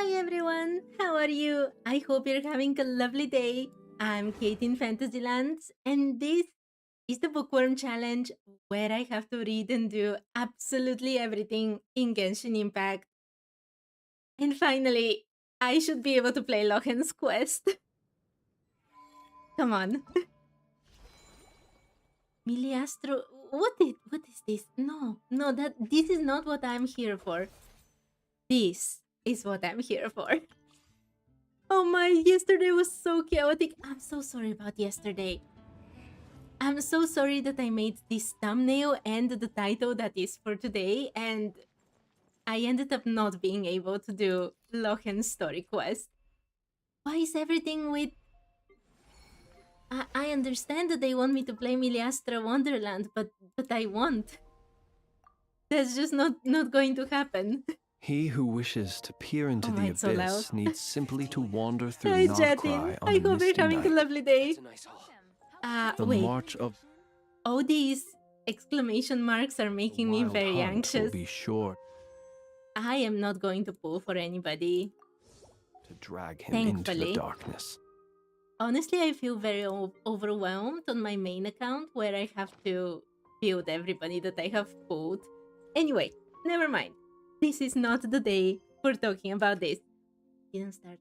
Hi everyone, how are you? I hope you're having a lovely day. I'm Kate in Fantasylands, and this is the Bookworm Challenge where I have to read and do absolutely everything in Genshin Impact. And finally, I should be able to play Lohen's quest. Come on. Miliastro, what is this? No, this is not what I'm here for. This is what I'm here for. Oh my, yesterday was so chaotic. I'm so sorry about yesterday. I'm so sorry that I made this thumbnail and the title that is for today, and I ended up not being able to do Lohen's story quest. Why is everything with... I understand that they want me to play Miliastra Wonderland, but I won't. That's just not going to happen. He who wishes to peer into the it's so abyss loud. needs simply to wander through Hi, Notcry Jatin. on I a hope you're misty having a night. lovely day. The Wait. march of All these exclamation marks are making me wild very hunt anxious. will be sure I am not going to pull for anybody. to drag him into Thankfully. the darkness. Honestly, I feel very overwhelmed on my main account where I have to build everybody that I have pulled. Anyway, never mind. This is not the day for talking about this. Didn't start.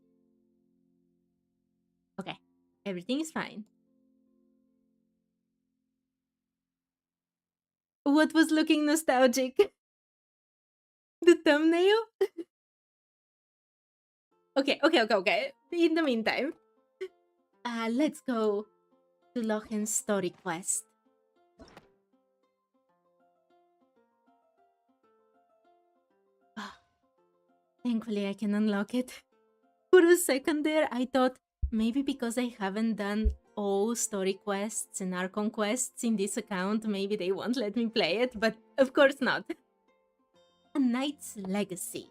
Okay, everything is fine. What was looking nostalgic? The thumbnail? Okay. In the meantime, let's go to Lohen's story quest. Thankfully, I can unlock it. For a second there, I thought maybe because I haven't done all story quests and Archon quests in this account, maybe they won't let me play it, but of course not. A Knight's Legacy.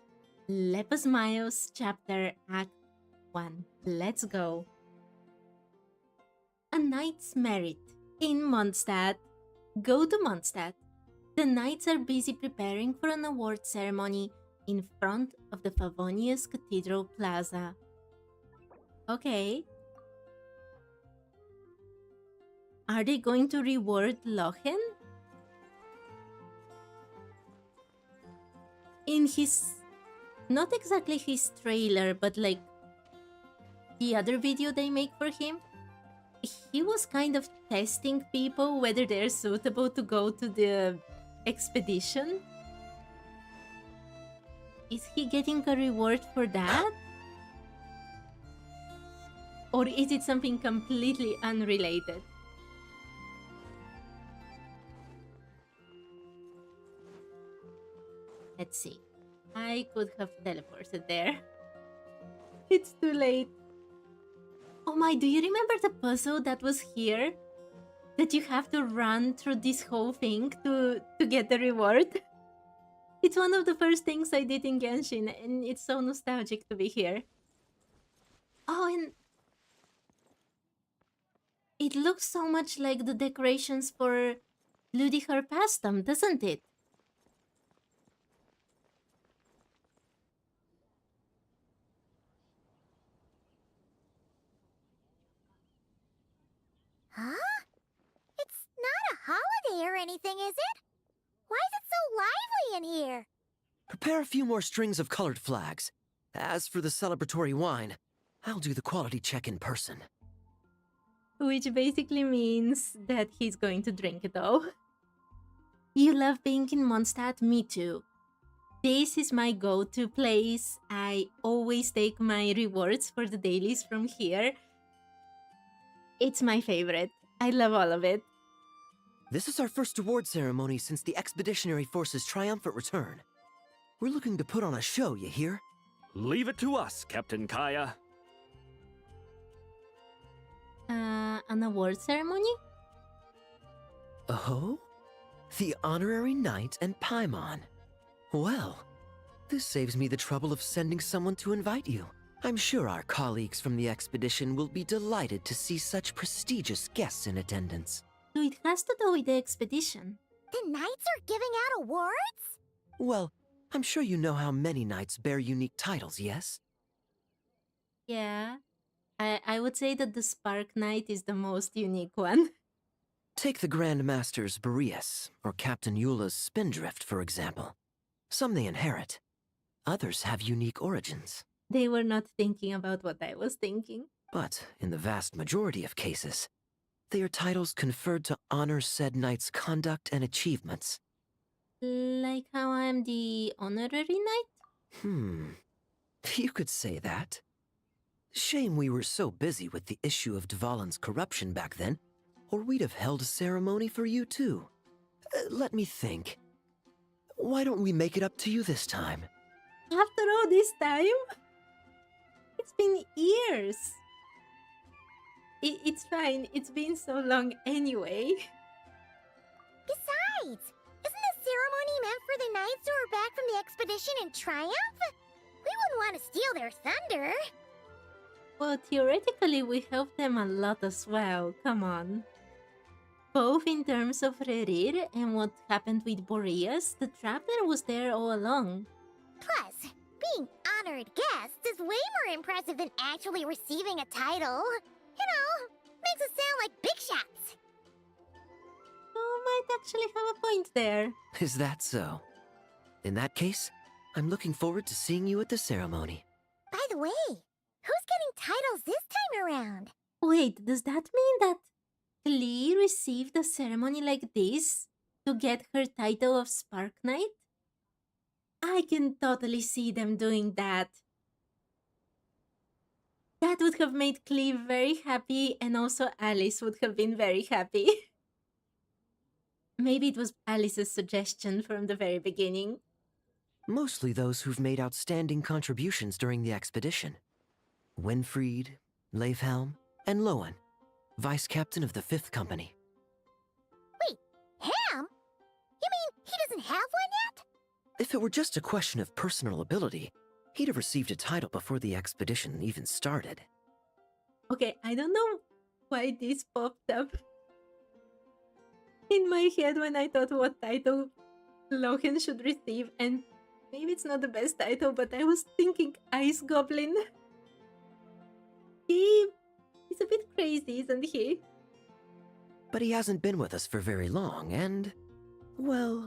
Lepus Miles, Chapter Act 1. Let's go. A Knight's Merit. In Mondstadt. Go to Mondstadt. The knights are busy preparing for an award ceremony in front of the Favonius Cathedral Plaza. Okay. Are they going to reward Lohen? In his... not exactly his trailer, but like the other video they make for him, he was kind of testing people whether they're suitable to go to the expedition. Is he getting a reward for that? Or is it something completely unrelated? Let's see. I could have teleported there. It's too late. Oh my, do you remember the puzzle that was here? That you have to run through this whole thing to get the reward? It's one of the first things I did in Genshin, and it's so nostalgic to be here. Oh, and it looks so much like the decorations for Ludiher Pastum, doesn't it? Huh? It's not a holiday or anything, is it? Why is it so lively in here? Prepare a few more strings of colored flags. As for the celebratory wine, I'll do the quality check in person. Which basically means that he's going to drink it all. You love being in Mondstadt? Me too. This is my go-to place. I always take my rewards for the dailies from here. It's my favorite. I love all of it. This is our first award ceremony since the Expeditionary Force's triumphant return. We're looking to put on a show, you hear? Leave it to us, Captain Kaya. An award ceremony? Oh? The Honorary Knight and Paimon. Well, this saves me the trouble of sending someone to invite you. I'm sure our colleagues from the expedition will be delighted to see such prestigious guests in attendance. So it has to do with the expedition. The knights are giving out awards? Well, I'm sure you know how many knights bear unique titles, yes? Yeah. I would say that the Spark Knight is the most unique one. Take the Grand Master's Boreas, or Captain Eula's Spindrift, for example. Some they inherit. Others have unique origins. They were not thinking about what I was thinking. But in the vast majority of cases, they are titles conferred to honor said knight's conduct and achievements. Like how I'm the honorary knight? You could say that. Shame we were so busy with the issue of Dvalin's corruption back then, or we'd have held a ceremony for you too. Let me think. Why don't we make it up to you this time? After all this time? It's been years. It's fine. It's been so long anyway. Besides, isn't the ceremony meant for the knights who are back from the expedition in triumph? We wouldn't want to steal their thunder. Well, theoretically, we helped them a lot as well. Come on. Both in terms of Rerir and what happened with Boreas, the traveler was there all along. Plus, being honored guests is way more impressive than actually receiving a title. You know, makes us sound like big shots. You might actually have a point there. Is that so? In that case, I'm looking forward to seeing you at the ceremony. By the way, who's getting titles this time around? Wait, does that mean that Klee received a ceremony like this to get her title of Spark Knight? I can totally see them doing that. That would have made Klee very happy, and also Alice would have been very happy. Maybe it was Alice's suggestion from the very beginning. Mostly those who've made outstanding contributions during the expedition. Winfried, Leifhelm, and Lohen, vice captain of the 5th Company. Wait, Ham? You mean he doesn't have one yet? If it were just a question of personal ability, he'd have received a title before the expedition even started. Okay, I don't know why this popped up in my head when I thought what title Lohen should receive, and maybe it's not the best title, but I was thinking Ice Goblin. He's a bit crazy, isn't he? But he hasn't been with us for very long, and, well,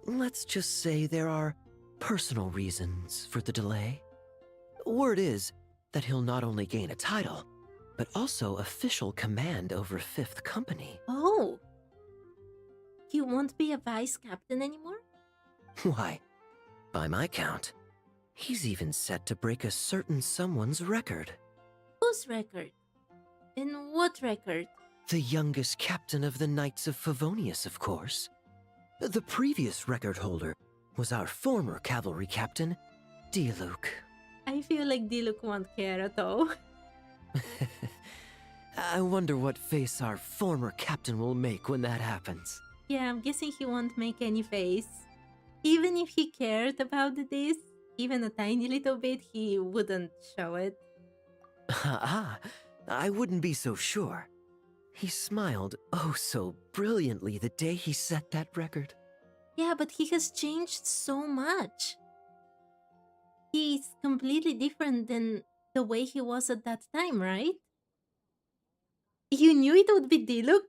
let's just say there are personal reasons for the delay. Word is that he'll not only gain a title, but also official command over 5th Company. Oh. He won't be a vice captain anymore? Why, by my count, he's even set to break a certain someone's record. Whose record? And what record? The youngest captain of the Knights of Favonius, of course. The previous record holder was our former cavalry captain, Diluc. I feel like Diluc won't care at all. I wonder what face our former captain will make when that happens. Yeah, I'm guessing he won't make any face. Even if he cared about this, even a tiny little bit, he wouldn't show it. I wouldn't be so sure. He smiled oh so brilliantly the day he set that record. Yeah, but he has changed so much. He's completely different than the way he was at that time, right? You knew it would be Diluc?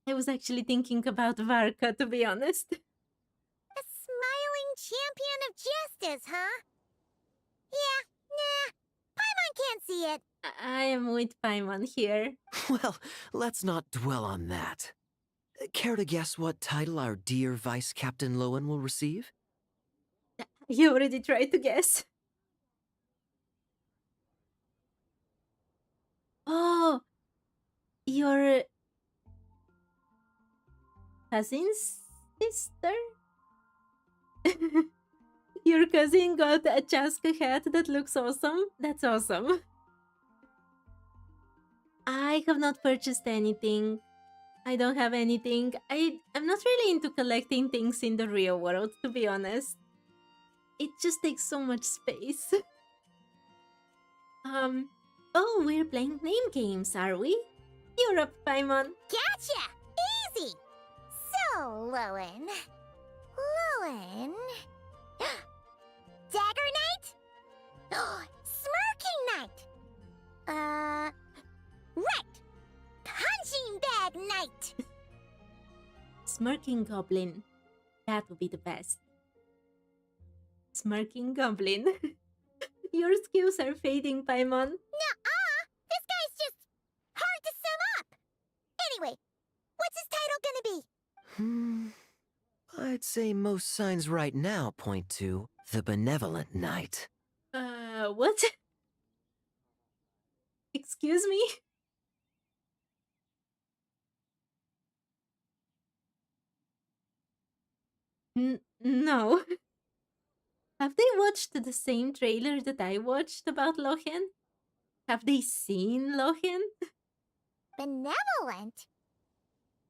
I was actually thinking about Varka, to be honest. A smiling champion of justice, huh? Yeah, nah. Paimon can't see it. I am with Paimon here. Well, let's not dwell on that. Care to guess what title our dear Vice Captain Lohen will receive? You already tried to guess. Oh, your cousin's sister? Your cousin got a Chaska hat that looks awesome. That's awesome. I have not purchased anything. I don't have anything. I'm not really into collecting things in the real world, to be honest. It just takes so much space. Oh, we're playing name games, are we? You're up, Paimon. Gotcha! Easy! So, Lohen... Dagger Knight? Smirking Knight! Smirking Goblin. That would be the best. Smirking Goblin. Your skills are fading, Paimon. Nuh-uh! This guy's just hard to sum up! Anyway, what's his title gonna be? I'd say most signs right now point to the Benevolent Knight. What? Excuse me? No. Have they watched the same trailer that I watched about Lohen? Have they seen Lohen? Benevolent?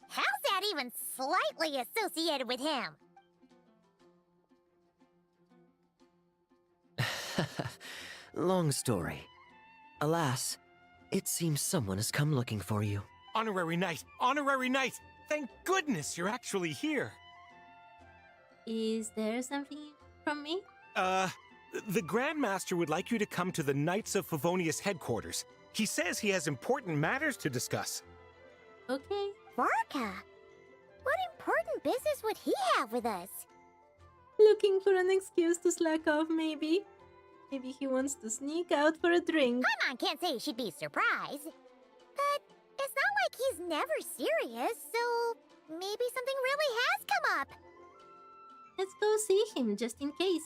How's that even slightly associated with him? Long story. Alas, it seems someone has come looking for you. Honorary Knight! Honorary Knight! Thank goodness you're actually here! Is there something from me? The Grandmaster would like you to come to the Knights of Favonius headquarters. He says he has important matters to discuss. Okay. Varka? What important business would he have with us? Looking for an excuse to slack off, maybe? Maybe he wants to sneak out for a drink. Paimon can't say she'd be surprised. But it's not like he's never serious, so maybe something really has come up. Let's go see him, just in case.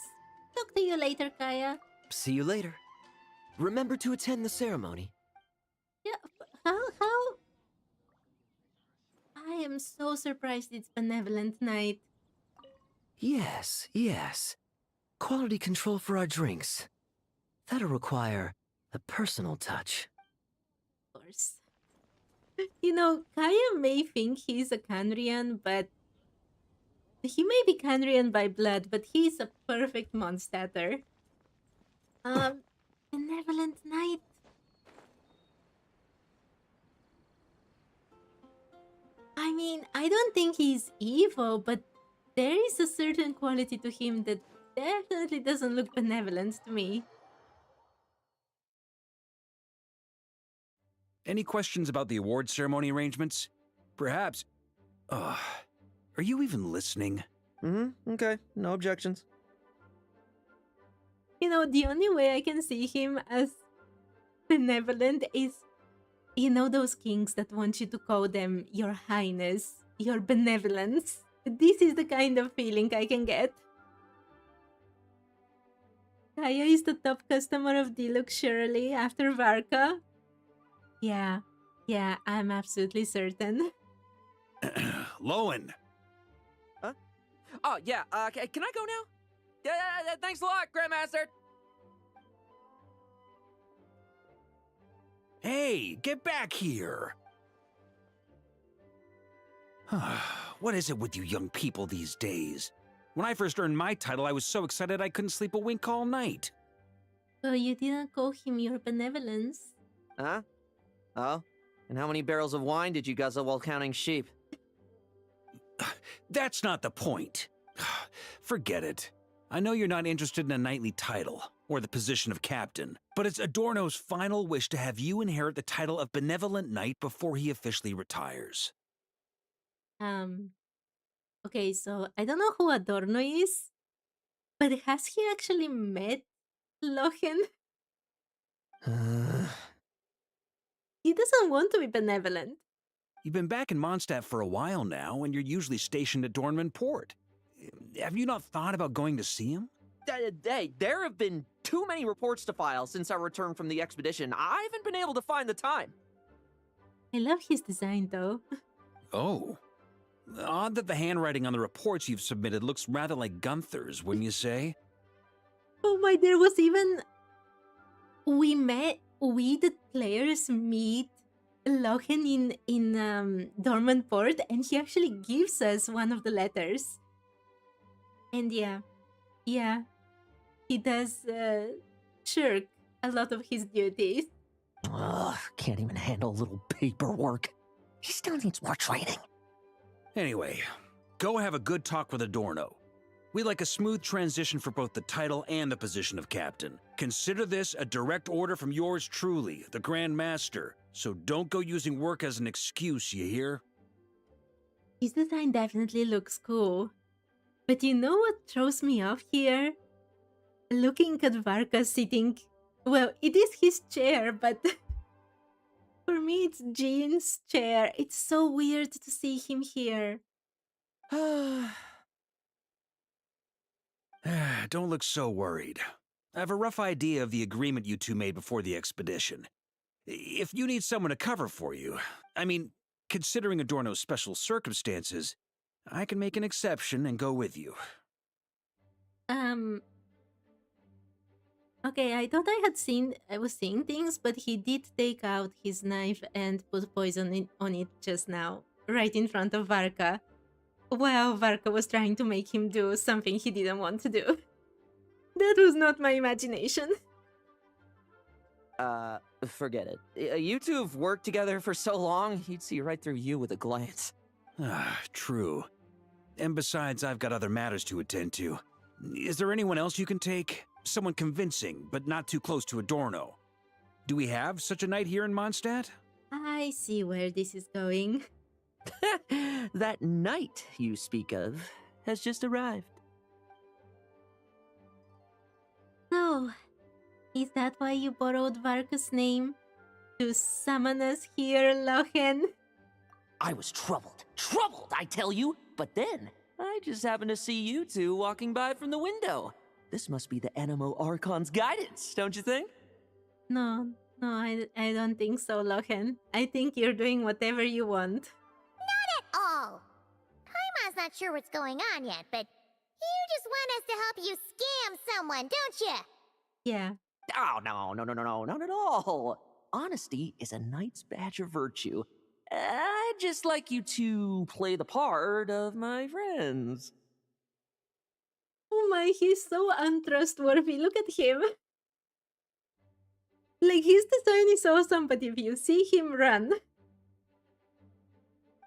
Talk to you later, Kaya. See you later. Remember to attend the ceremony. Yeah, how? I am so surprised it's Benevolent Night. Yes. Quality control for our drinks. That'll require a personal touch. Of course. You know, Kaya may think he's a Canrian, but he may be Canrian by blood, but he's a perfect Mondstatter. Benevolent Knight. I mean, I don't think he's evil, but there is a certain quality to him that definitely doesn't look benevolent to me. Any questions about the award ceremony arrangements? Perhaps... are you even listening? Okay. No objections. You know, the only way I can see him as benevolent is, you know, those kings that want you to call them Your Highness, Your Benevolence. This is the kind of feeling I can get. Kaya is the top customer of Deluxe, surely, after Varka. Yeah, I'm absolutely certain. Lohen! Huh? Oh, yeah, can I go now? Yeah, thanks a lot, Grandmaster! Hey, get back here! What is it with you young people these days? When I first earned my title, I was so excited I couldn't sleep a wink all night. So you didn't call him Your Benevolence? Huh? Oh? And how many barrels of wine did you guzzle while counting sheep? That's not the point. Forget it. I know you're not interested in a knightly title, or the position of captain, but it's Adorno's final wish to have you inherit the title of Benevolent Knight before he officially retires. Okay, so I don't know who Adorno is, but has he actually met Lohen? He doesn't want to be benevolent. You've been back in Mondstadt for a while now, and you're usually stationed at Dornman Port. Have you not thought about going to see him? Hey, there have been too many reports to file since our return from the expedition. I haven't been able to find the time. I love his design, though. Oh. Odd that the handwriting on the reports you've submitted looks rather like Gunther's, wouldn't you say? Oh my, there was even... We the players meet Lohen in Dormant Port, and he actually gives us one of the letters. And yeah, he does shirk a lot of his duties. Ugh, can't even handle a little paperwork. He still needs more training. Anyway, go have a good talk with Adorno. We'd like a smooth transition for both the title and the position of captain. Consider this a direct order from yours truly, the Grand Master, so don't go using work as an excuse, you hear? His design definitely looks cool. But you know what throws me off here? Looking at Varka sitting... Well, it is his chair, but... For me, it's Jean's chair. It's so weird to see him here. Don't look so worried. I have a rough idea of the agreement you two made before the expedition. If you need someone to cover for you, I mean, considering Adorno's special circumstances, I can make an exception and go with you. Okay, I thought I was seeing things, but he did take out his knife and put poison on it just now, right in front of Varka. While Varka was trying to make him do something he didn't want to do. That was not my imagination. Forget it. You two have worked together for so long, he'd see right through you with a glance. True. And besides, I've got other matters to attend to. Is there anyone else you can take? Someone convincing, but not too close to Adorno. Do we have such a knight here in Mondstadt? I see where this is going. That knight you speak of has just arrived. So, is that why you borrowed Varka's name? To summon us here, Lohen? I was troubled, I tell you. But then, I just happened to see you two walking by from the window. This must be the Animo Archon's guidance, don't you think? No, I don't think so, Lohen. I think you're doing whatever you want. Oh. Paimon's not sure what's going on yet, but you just want us to help you scam someone, don't you? Yeah. Oh, no, not at all. Honesty is a knight's badge of virtue. I'd just like you to play the part of my friends. Oh my, he's so untrustworthy. Look at him. Like, his design is awesome, but if you see him run...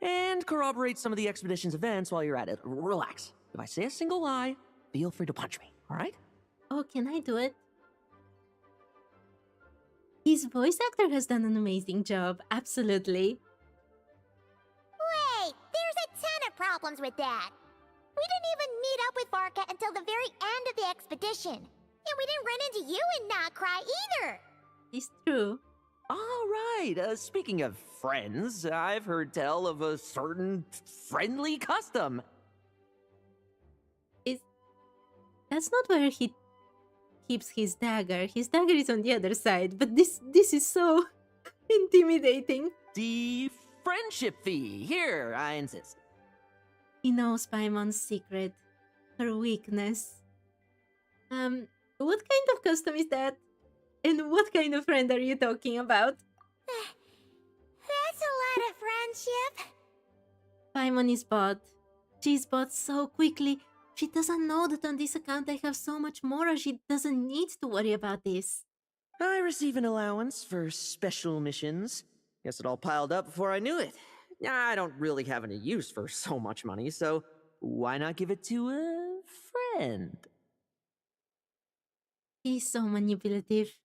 And corroborate some of the expedition's events while you're at it. Relax. If I say a single lie, feel free to punch me, alright? Oh, can I do it? His voice actor has done an amazing job, absolutely. Wait, there's a ton of problems with that. We didn't even meet up with Varka until the very end of the expedition. And we didn't run into you and not cry either. It's true. All right, speaking of friends, I've heard tell of a certain friendly custom. That's not where he keeps his dagger. His dagger is on the other side, but this is so intimidating. The friendship fee. Here, I insist. He knows Paimon's secret, her weakness. What kind of custom is that? And what kind of friend are you talking about? That's a lot of friendship. Paimon is bought. She's bought so quickly. She doesn't know that on this account I have so much more. She doesn't need to worry about this. I receive an allowance for special missions. Guess it all piled up before I knew it. I don't really have any use for so much money, so why not give it to a friend? He's so manipulative.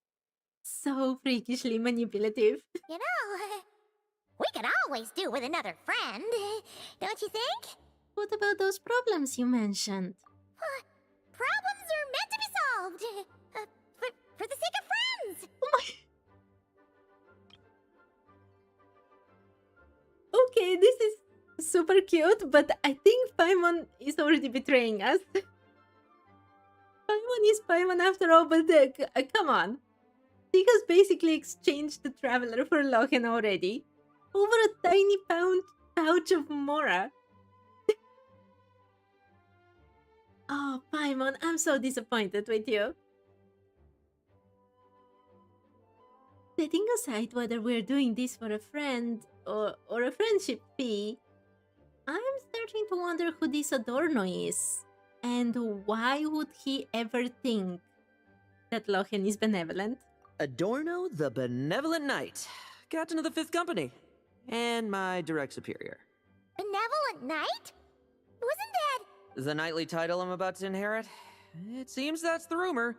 So freakishly manipulative. You know, we could always do with another friend, don't you think? What about those problems you mentioned? Problems are meant to be solved. For the sake of friends. Oh my... Okay, this is super cute, but I think Paimon is already betraying us. Paimon is Paimon after all, but come on. She has basically exchanged the Traveler for Lohen already. Over a tiny pouch of Mora. Oh, Paimon, I'm so disappointed with you. Setting aside whether we're doing this for a friend or a friendship fee, I'm starting to wonder who this Adorno is. And why would he ever think that Lohen is benevolent? Adorno the Benevolent Knight, Captain of the 5th Company, and my direct superior. Benevolent Knight? Wasn't that... The knightly title I'm about to inherit? It seems that's the rumor.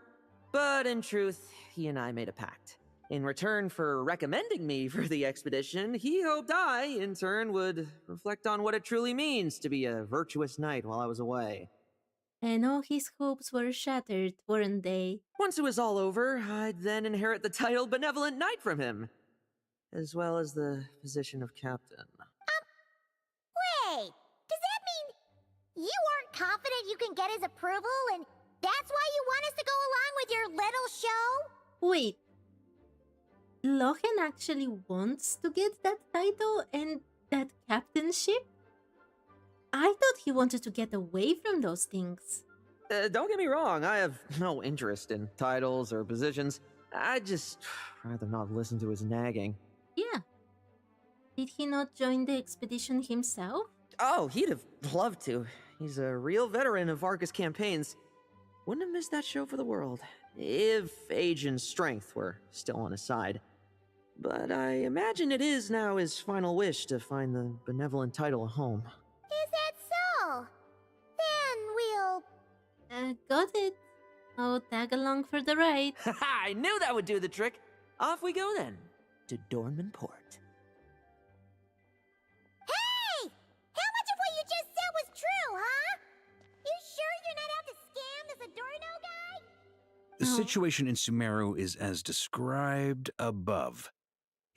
But in truth, he and I made a pact. In return for recommending me for the expedition, he hoped I, in turn, would reflect on what it truly means to be a virtuous knight while I was away. And all his hopes were shattered, weren't they? Once it was all over, I'd then inherit the title Benevolent Knight from him, as well as the position of captain. Wait, does that mean you aren't confident you can get his approval and that's why you want us to go along with your little show? Wait. Lohen actually wants to get that title and that captainship? I thought he wanted to get away from those things. Don't get me wrong, I have no interest in titles or positions. I'd just rather not listen to his nagging. Yeah. Did he not join the expedition himself? Oh, he'd have loved to. He's a real veteran of Vargas campaigns. Wouldn't have missed that show for the world, if age and strength were still on his side. But I imagine it is now his final wish to find the benevolent title a home. Is that so? Then we'll... Got it. Oh, tag along for the ride. I knew that would do the trick. Off we go then, to Dornman Port. Hey! How much of what you just said was true, huh? You sure you're not out to scam this Adorno guy? The situation in Sumeru is as described above.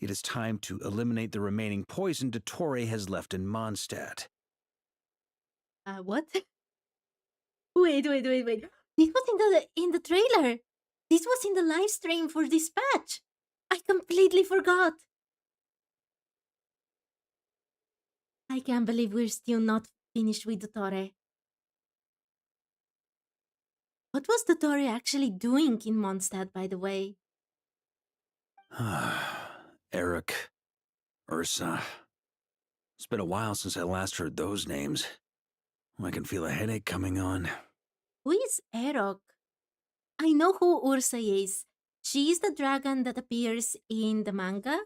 It is time to eliminate the remaining poison Dottore has left in Mondstadt. What? Wait. This was in the trailer. This was in the live stream for Dispatch. I completely forgot. I can't believe we're still not finished with Dottore. What was Dottore actually doing in Mondstadt, by the way? Eric, Ursa. It's been a while since I last heard those names. I can feel a headache coming on. Who is Erok? I know who Ursa is. She is the dragon that appears in the manga.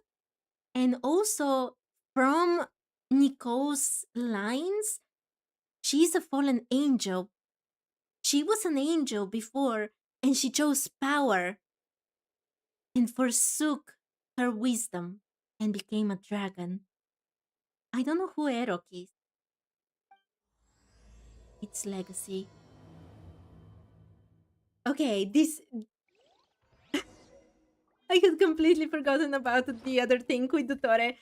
And also, from Nico's lines, she's a fallen angel. She was an angel before, and she chose power and forsook her wisdom and became a dragon. I don't know who Erok is. Its legacy. Okay, this... I had completely forgotten about the other thing with Dottore.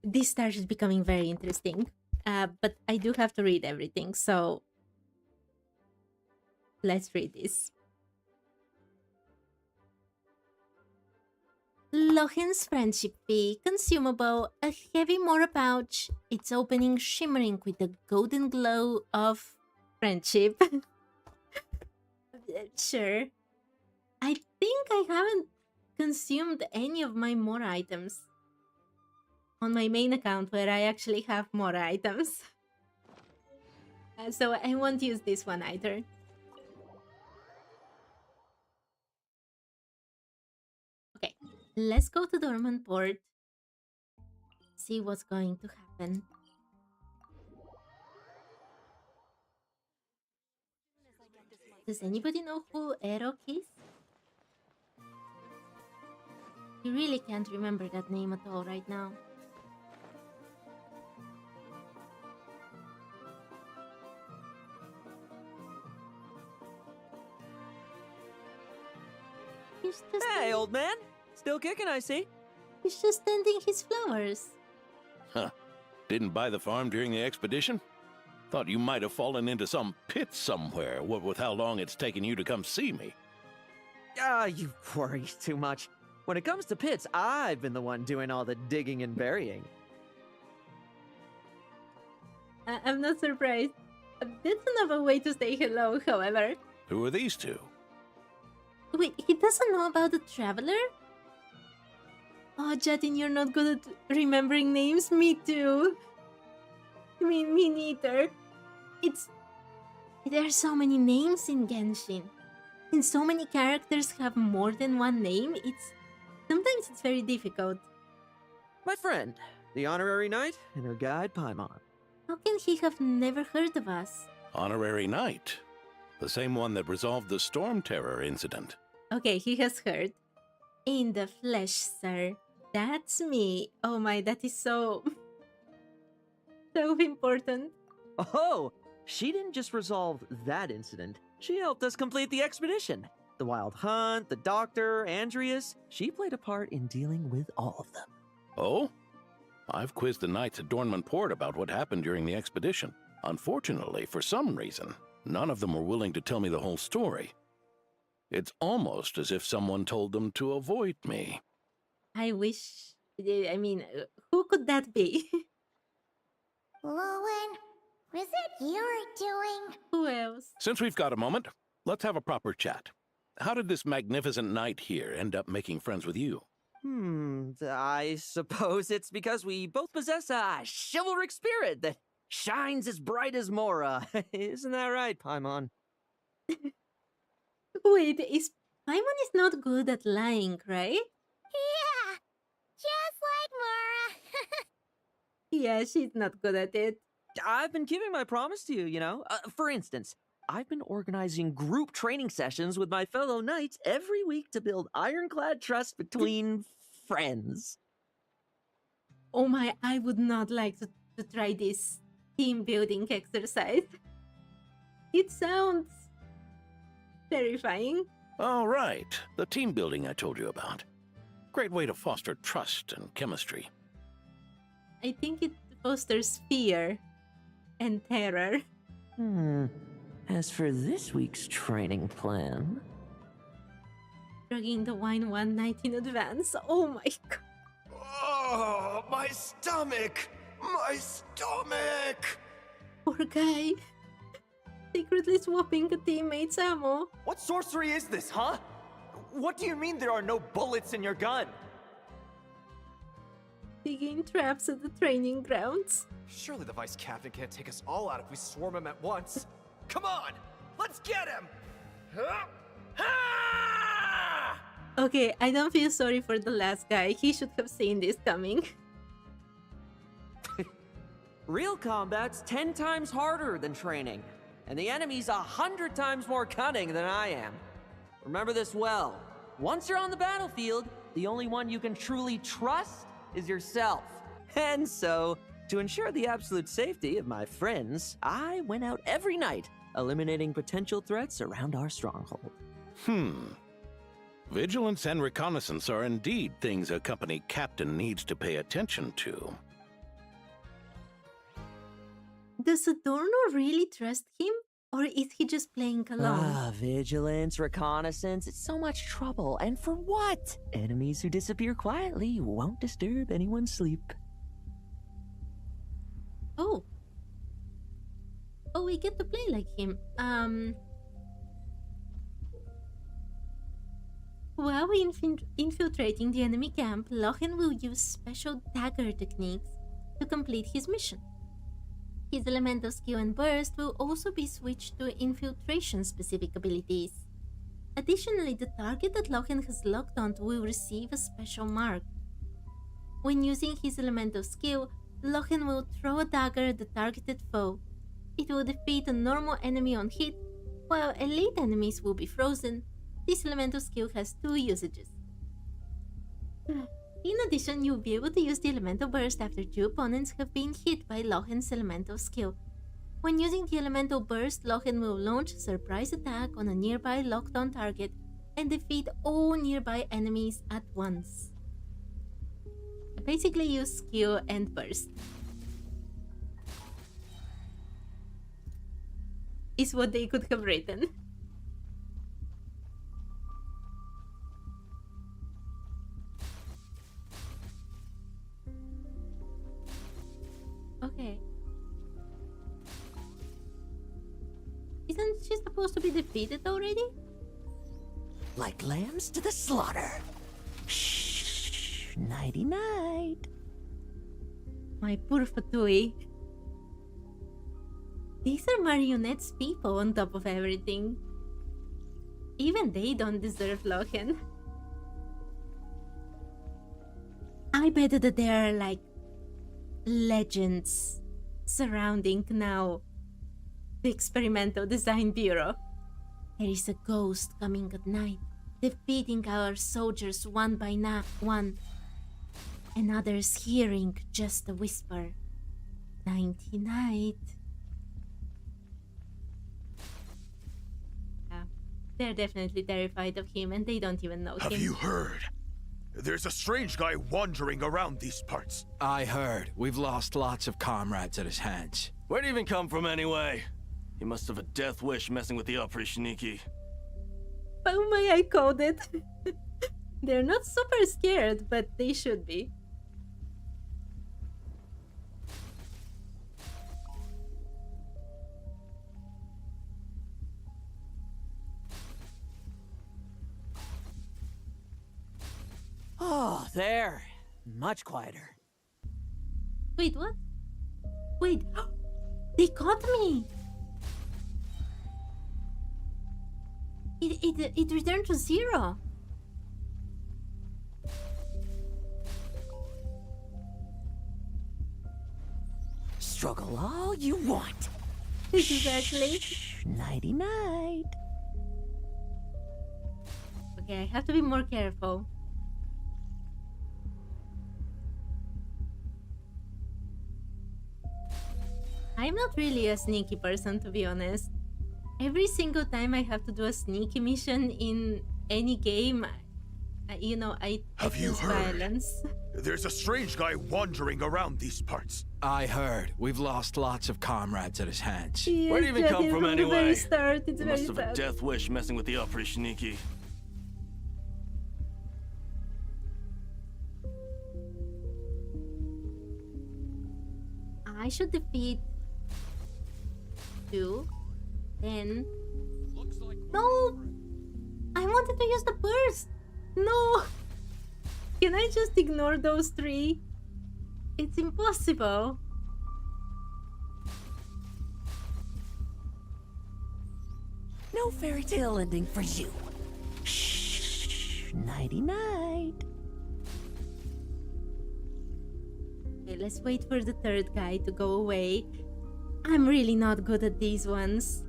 This started becoming very interesting. But I do have to read everything, so... Let's read this. Lohen's friendship fee, consumable, a heavy Mora pouch, its opening shimmering with the golden glow of friendship. Sure. I think I haven't consumed any of my Mora items on my main account where I actually have Mora items. So I won't use this one either. Okay, let's go to Dormant Port. See what's going to happen. Does anybody know who Erok is? You really can't remember that name at all right now. He's just Hey, old man! Still kicking, I see. He's just tending his flowers. Huh. Didn't buy the farm during the expedition? Thought you might have fallen into some pit somewhere, what with how long it's taken you to come see me. You worry too much. When it comes to pits, I've been the one doing all the digging and burying. I'm not surprised. That's another way to say hello, however. Who are these two? Wait, he doesn't know about the Traveler? Oh, Jatin, you're not good at remembering names? Me too. Me neither. There are so many names in Genshin. And so many characters have more than one name. Sometimes it's very difficult. My friend, the honorary knight and her guide Paimon. How can he have never heard of us? Honorary Knight. The same one that resolved the Storm Terror incident. Okay, he has heard. In the flesh, sir. That's me. Oh my, that is so... so important. Oh, she didn't just resolve that incident. She helped us complete the expedition. The Wild Hunt, the Doctor, Andreas. She played a part in dealing with all of them. Oh? I've quizzed the knights at Dornman Port about what happened during the expedition. Unfortunately, for some reason, none of them were willing to tell me the whole story. It's almost as if someone told them to avoid me. I wish... I mean, who could that be? Lohen, was it your doing? Who else? Since we've got a moment, let's have a proper chat. How did this magnificent knight here end up making friends with you? I suppose it's because we both possess a chivalric spirit that shines as bright as Mora. Isn't that right, Paimon? Wait, Paimon is not good at lying, right? Yeah, just like Mora. Yeah, she's not good at it. I've been keeping my promise to you, you know? For instance, I've been organizing group training sessions with my fellow knights every week to build ironclad trust between friends. Oh my, I would not like to try this team building exercise. It sounds terrifying. All right, the team building I told you about. Great way to foster trust and chemistry. I think it fosters fear and terror. As for this week's training plan... Drugging the wine one night in advance. Oh my god. Oh, my stomach! My stomach! Poor guy. Secretly swapping a teammate's ammo. What sorcery is this, huh? What do you mean there are no bullets in your gun? Digging traps at the training grounds. Surely the vice captain can't take us all out if we swarm him at once. Come on! Let's get him! Okay, I don't feel sorry for the last guy. He should have seen this coming. Real combat's 10 times harder than training, and the enemy's 100 times more cunning than I am. Remember this well. Once you're on the battlefield, the only one you can truly trust is yourself. And so, to ensure the absolute safety of my friends, I went out every night, eliminating potential threats around our stronghold. Vigilance and reconnaissance are indeed things a company captain needs to pay attention to. Does Adorno really trust him? Or is he just playing along? Vigilance, reconnaissance, it's so much trouble. And for what? Enemies who disappear quietly won't disturb anyone's sleep. Oh. Oh, we get to play like him. While infiltrating the enemy camp, Lohen will use special dagger techniques to complete his mission. His elemental skill and burst will also be switched to infiltration-specific abilities. Additionally, the target that Lohen has locked onto will receive a special mark. When using his elemental skill, Lohen will throw a dagger at the targeted foe. It will defeat a normal enemy on hit, while elite enemies will be frozen. This elemental skill has 2 usages. In addition, you'll be able to use the elemental burst after 2 opponents have been hit by Lohen's elemental skill. When using the elemental burst, Lohen will launch a surprise attack on a nearby locked-on target and defeat all nearby enemies at once. Basically use skill and burst. Is what they could have written. Okay. Isn't she supposed to be defeated already? Like lambs to the slaughter. Shh, nighty-night. My poor Fatui. These are marionettes people on top of everything. Even they don't deserve Lohen. I bet that there are like legends surrounding now the Experimental Design Bureau. There is a ghost coming at night, defeating our soldiers one by one, and others hearing just a whisper. 90 Yeah, they're definitely terrified of him and they don't even know him. Have you heard? There's a strange guy wandering around these parts. I heard. We've lost lots of comrades at his hands. Where'd he even come from anyway? He must have a death wish messing with the Oprishniki. Oh my, I called it. They're not super scared, but they should be. Oh, there. Much quieter. Wait, what? Wait, they caught me! It returned to 0. Struggle all you want. Exactly. Nighty night. Okay, I have to be more careful. I'm not really a sneaky person, to be honest. Every single time I have to do a sneaky mission in any game, you know, I Have you choose heard? violence. There's a strange guy wandering around these parts. I heard. We've lost lots of comrades at his hands. Where'd he even come from The very anyway? start, it's He very must have a sad. death wish messing with the Oprishniki. I should defeat 2, then... No! I wanted to use the burst! No! Can I just ignore those 3? It's impossible. No fairy tale ending for you. Shh. Nighty night. Okay, let's wait for the 3rd guy to go away. I'm really not good at these ones.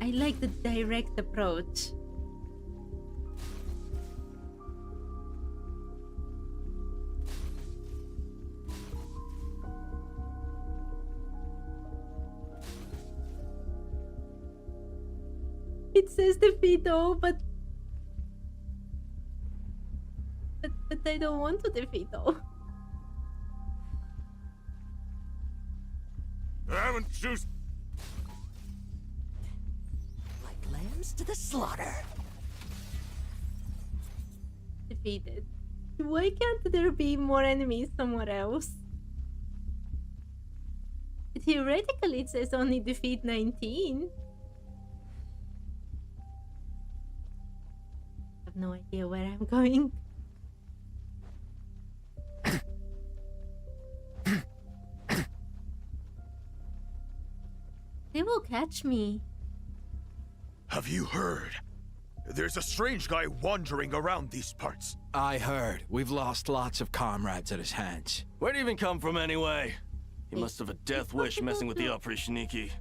I like the direct approach. It says defeat all, but I don't want to defeat all. I haven't choose. Like lambs to the slaughter. Defeated. Why can't there be more enemies somewhere else? Theoretically, it says only defeat 19. I have no idea where I'm going. They will catch me. Have you heard? There's a strange guy wandering around these parts. I heard. We've lost lots of comrades at his hands. Where'd he even come from anyway? He must have a death wish messing with the Oprishniki.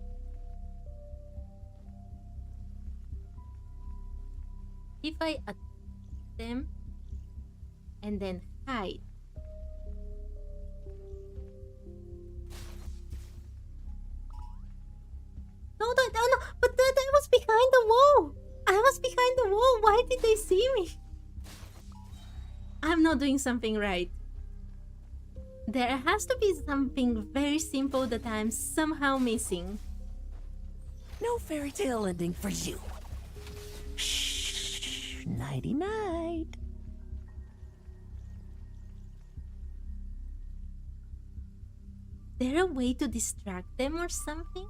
If I attack them and then hide. No, but I was behind the wall. I was behind the wall. Why did they see me? I'm not doing something right. There has to be something very simple that I'm somehow missing. No fairy tale ending for you. Shh. Nighty night. Is there a way to distract them or something?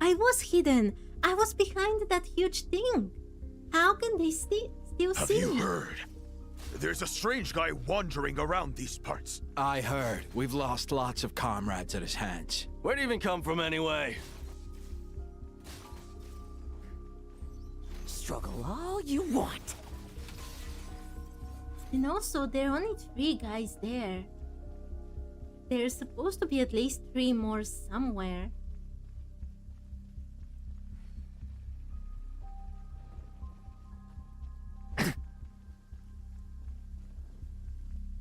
I was hidden. I was behind that huge thing. How can they still Have see you me? heard? There's a strange guy wandering around these parts. I heard. We've lost lots of comrades at his hands. Where'd he even come from anyway? Struggle all you want. And also, there are only 3 guys there. there's supposed to be at least 3 more somewhere.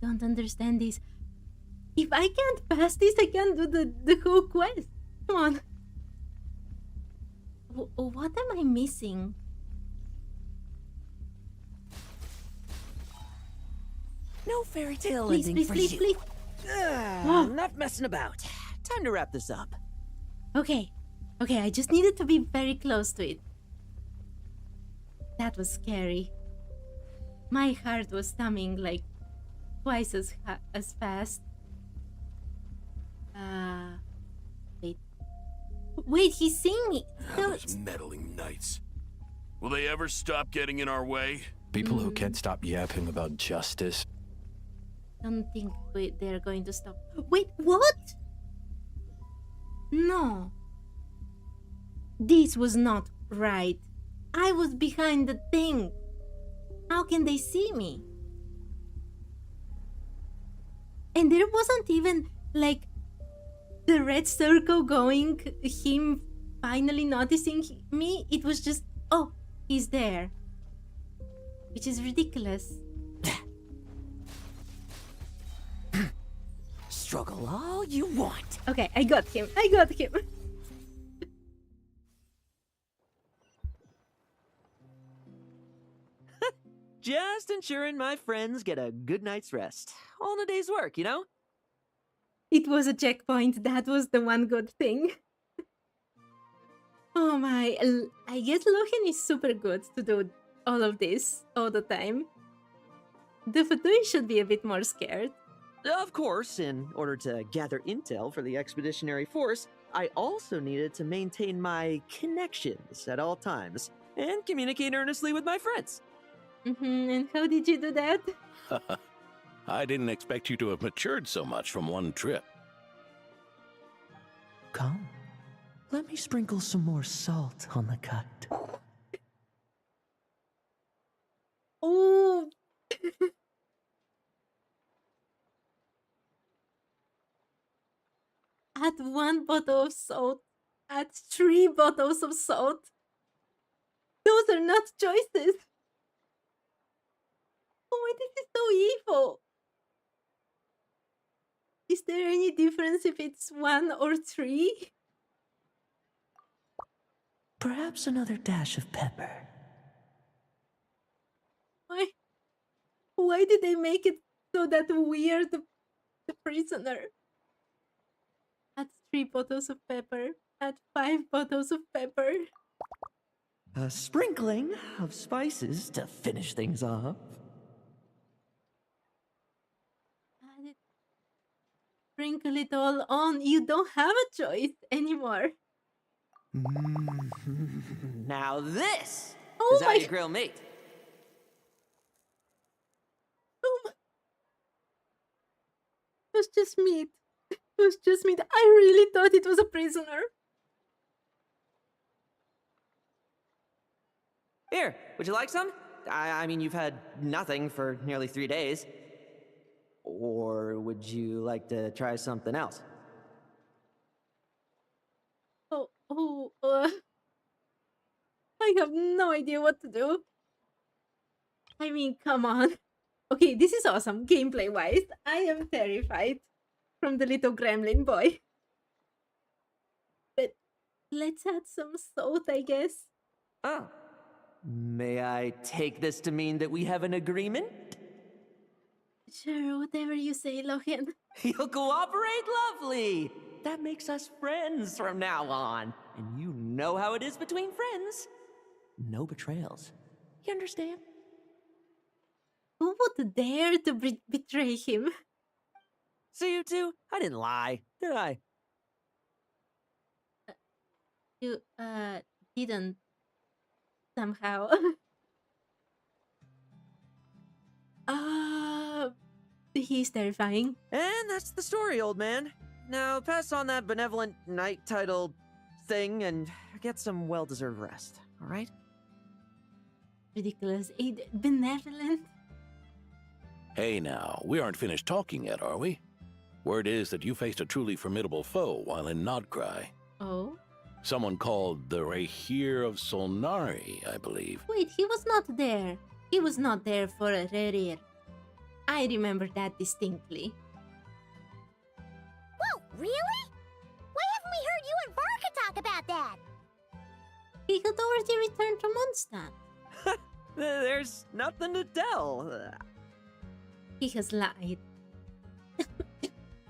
Don't understand this. If I can't pass this, I can't do the whole quest. Come on. What am I missing? No fairy tale Please, ending please, for please, you. please. Enough messing about. Time to wrap this up. Okay. Okay, I just needed to be very close to it. That was scary. My heart was thumping like twice as fast. Wait. Wait, he's seeing me. Those meddling knights. Will they ever stop getting in our way? People who can't stop yapping about justice. Don't think they're going to stop. Wait, what? No. This was not right. I was behind the thing. How can they see me? And there wasn't even like the red circle going, him finally noticing me. It was just, oh, he's there. Which is ridiculous. Struggle all you want. Okay, I got him. I got him. Just ensuring my friends get a good night's rest. All in a day's work, you know? It was a checkpoint. That was the one good thing. Oh my. I guess Lohen is super good to do all of this all the time. The Fatui should be a bit more scared. Of course, in order to gather intel for the expeditionary force, I also needed to maintain my connections at all times and communicate earnestly with my friends. And how did you do that? I didn't expect you to have matured so much from one trip. Come, let me sprinkle some more salt on the cut. Oh. Add 1 bottle of salt. Add 3 bottles of salt. Those are not choices. Oh my, this is so evil. Is there any difference if it's 1 or 3? Perhaps another dash of pepper. Why did they make it so that weird, the prisoner? Add 3 bottles of pepper. Add 5 bottles of pepper. A sprinkling of spices to finish things off. Add it. Sprinkle it all on. You don't have a choice anymore. Now this Oh is my how you grill meat. Oh my. It was just meat. It was just meat. I really thought it was a prisoner. Here, would you like some? I mean, you've had nothing for nearly 3 days. Or would you like to try something else? I have no idea what to do. I mean, come on. Okay, this is awesome, gameplay-wise. I am terrified from the little gremlin boy. But let's add some salt, I guess. Oh. May I take this to mean that we have an agreement? Sure, whatever you say, Lohen. You'll cooperate? Lovely! That makes us friends from now on. And you know how it is between friends. No betrayals. You understand? Who would dare to betray him? See you two? I didn't lie, did I? You, didn't. Somehow. He's terrifying. And that's the story, old man. Now pass on that benevolent knight title thing and get some well-deserved rest, all right? Ridiculous. Benevolent. Hey now, we aren't finished talking yet, are we? Word is that you faced a truly formidable foe while in Nodcry. Oh? Someone called the Rahir of Solnari, I believe. Wait, he was not there. He was not there for a Rerir. I remember that distinctly. Whoa, really? Why haven't we heard you and Varka talk about that? He had already returned to Mondstadt. There's nothing to tell. He has lied.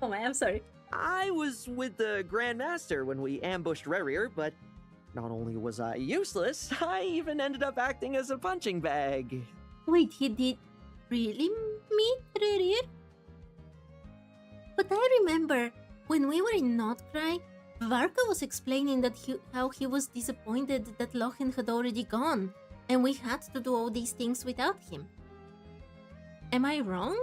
Oh my, I'm sorry. I was with the Grand Master when we ambushed Rerir, but not only was I useless, I even ended up acting as a punching bag. Wait, he did really meet Rerir? But I remember when we were in Notcry, Varka was explaining that how he was disappointed that Lohen had already gone, and we had to do all these things without him. Am I wrong?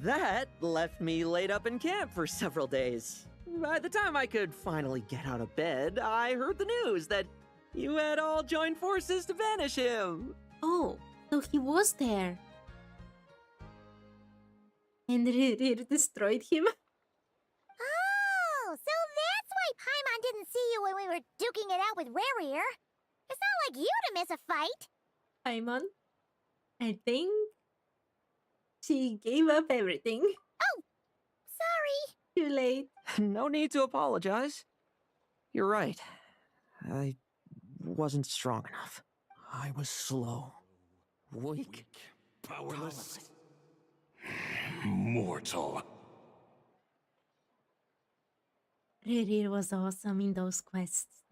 That left me laid up in camp for several days. By the time I could finally get out of bed, I heard the news that you had all joined forces to banish him. Oh, so he was there. And Rerir destroyed him? Oh, so that's why Paimon didn't see you when we were duking it out with Rerir. It's not like you to miss a fight. Paimon, I think she gave up everything. Oh, sorry. Too late. No need to apologize. You're right. I wasn't strong enough. I was slow, weak, Powerless. Mortal. Rerir was awesome in those quests.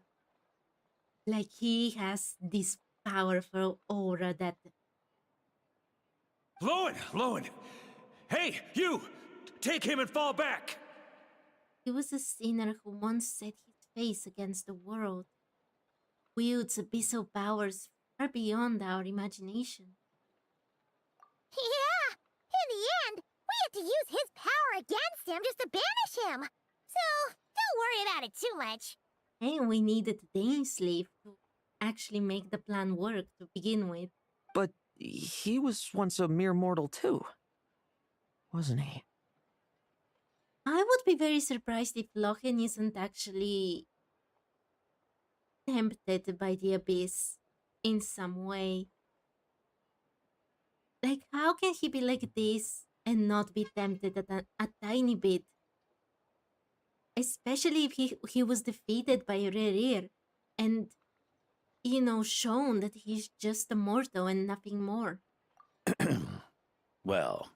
Like, he has this powerful aura that... Lohen! Hey, you! Take him and fall back! He was a sinner who once set his face against the world. Wields abyssal powers far beyond our imagination. Yeah, in the end, we had to use his power against him just to banish him. So, don't worry about it too much. And we needed Dainsleif to actually make the plan work to begin with. But he was once a mere mortal too, wasn't he? I would be very surprised if Lohen isn't actually tempted by the abyss in some way. Like, how can he be like this and not be tempted a tiny bit? Especially if he was defeated by Rerir and, you know, shown that he's just a mortal and nothing more. Well,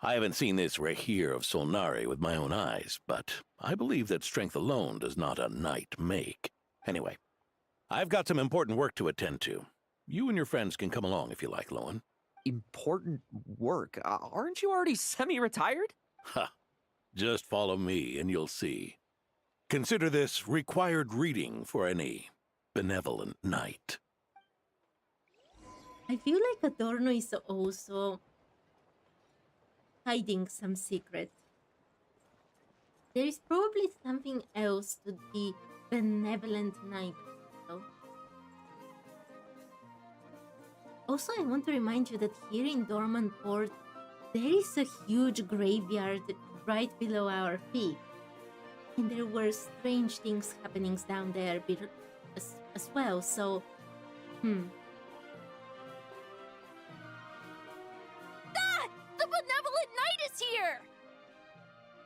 I haven't seen this Rahir of Solnari with my own eyes, but I believe that strength alone does not a knight make. Anyway, I've got some important work to attend to. You and your friends can come along if you like, Lohen. Important work? Aren't you already semi-retired? Ha! Just follow me and you'll see. Consider this required reading for any benevolent knight. I feel like Adorno is also hiding some secret. There is probably something else to the benevolent knight. Also, I want to remind you that here in Dorman Port, there is a huge graveyard right below our feet. And there were strange things happening down there as well, so... Ah! The benevolent knight is here!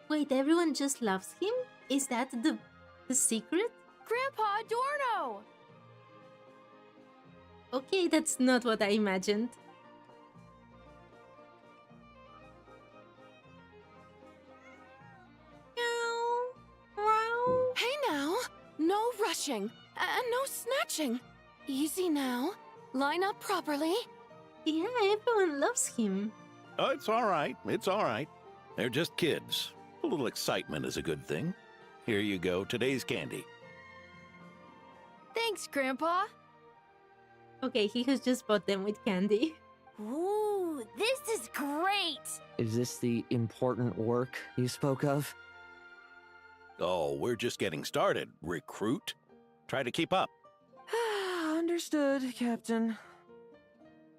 Wait, everyone just loves him? Is that the secret? Grandpa Adorno! Okay, that's not what I imagined. Hey now! No rushing, and no snatching. Easy now. Line up properly. Yeah, everyone loves him. Oh, it's all right. It's all right. They're just kids. A little excitement is a good thing. Here you go, today's candy. Thanks, Grandpa. Okay, he has just bought them with candy. Ooh, this is great! Is this the important work you spoke of? Oh, we're just getting started, recruit. Try to keep up. Understood, Captain.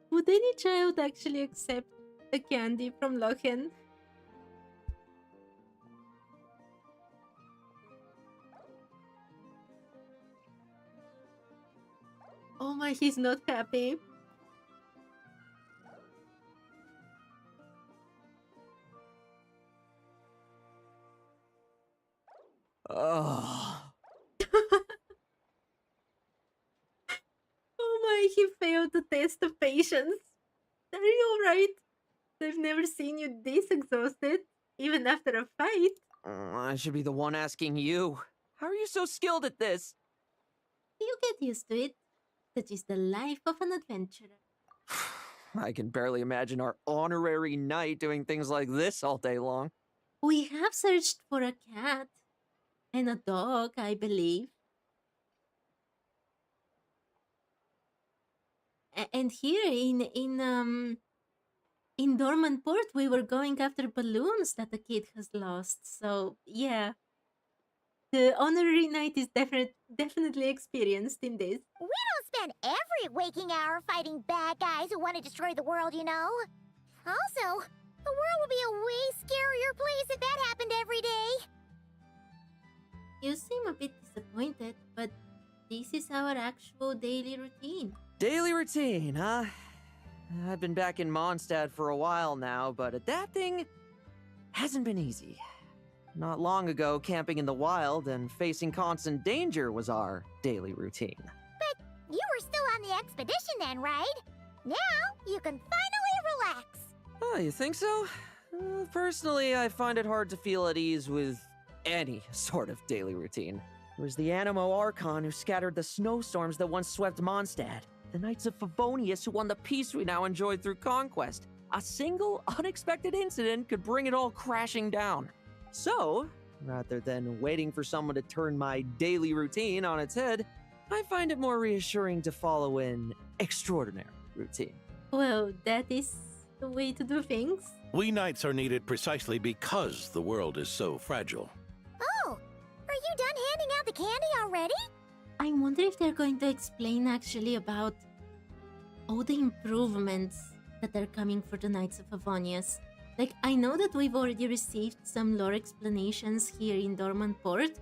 Would any child actually accept a candy from Lohen? Oh my, he's not happy. Oh. Oh my, he failed the test of patience. Are you alright? I've never seen you this exhausted, even after a fight. I should be the one asking you. How are you so skilled at this? You get used to it. That is the life of an adventurer. I can barely imagine our honorary knight doing things like this all day long. We have searched for a cat and a dog, I believe. And here in Dormant Port, we were going after balloons that the kid has lost. So yeah, the honorary knight is definitely experienced in this. We don't spend every waking hour fighting bad guys who want to destroy the world, you know? Also, the world would be a way scarier place if that happened every day. You seem a bit disappointed, but this is our actual daily routine. Daily routine, huh? I've been back in Mondstadt for a while now, but adapting hasn't been easy. Not long ago, camping in the wild and facing constant danger was our daily routine. But you were still on the expedition then, right? Now you can finally relax. Oh, you think so? Personally, I find it hard to feel at ease with any sort of daily routine. It was the Animo Archon who scattered the snowstorms that once swept Mondstadt. The Knights of Favonius who won the peace we now enjoy through conquest. A single unexpected incident could bring it all crashing down. So, rather than waiting for someone to turn my daily routine on its head, I find it more reassuring to follow an extraordinary routine. Well, that is the way to do things. We knights are needed precisely because the world is so fragile. Oh, are you done handing out the candy already? I wonder if they're going to explain actually about all the improvements that are coming for the Knights of Favonius. Like, I know that we've already received some lore explanations here in Dormant Port,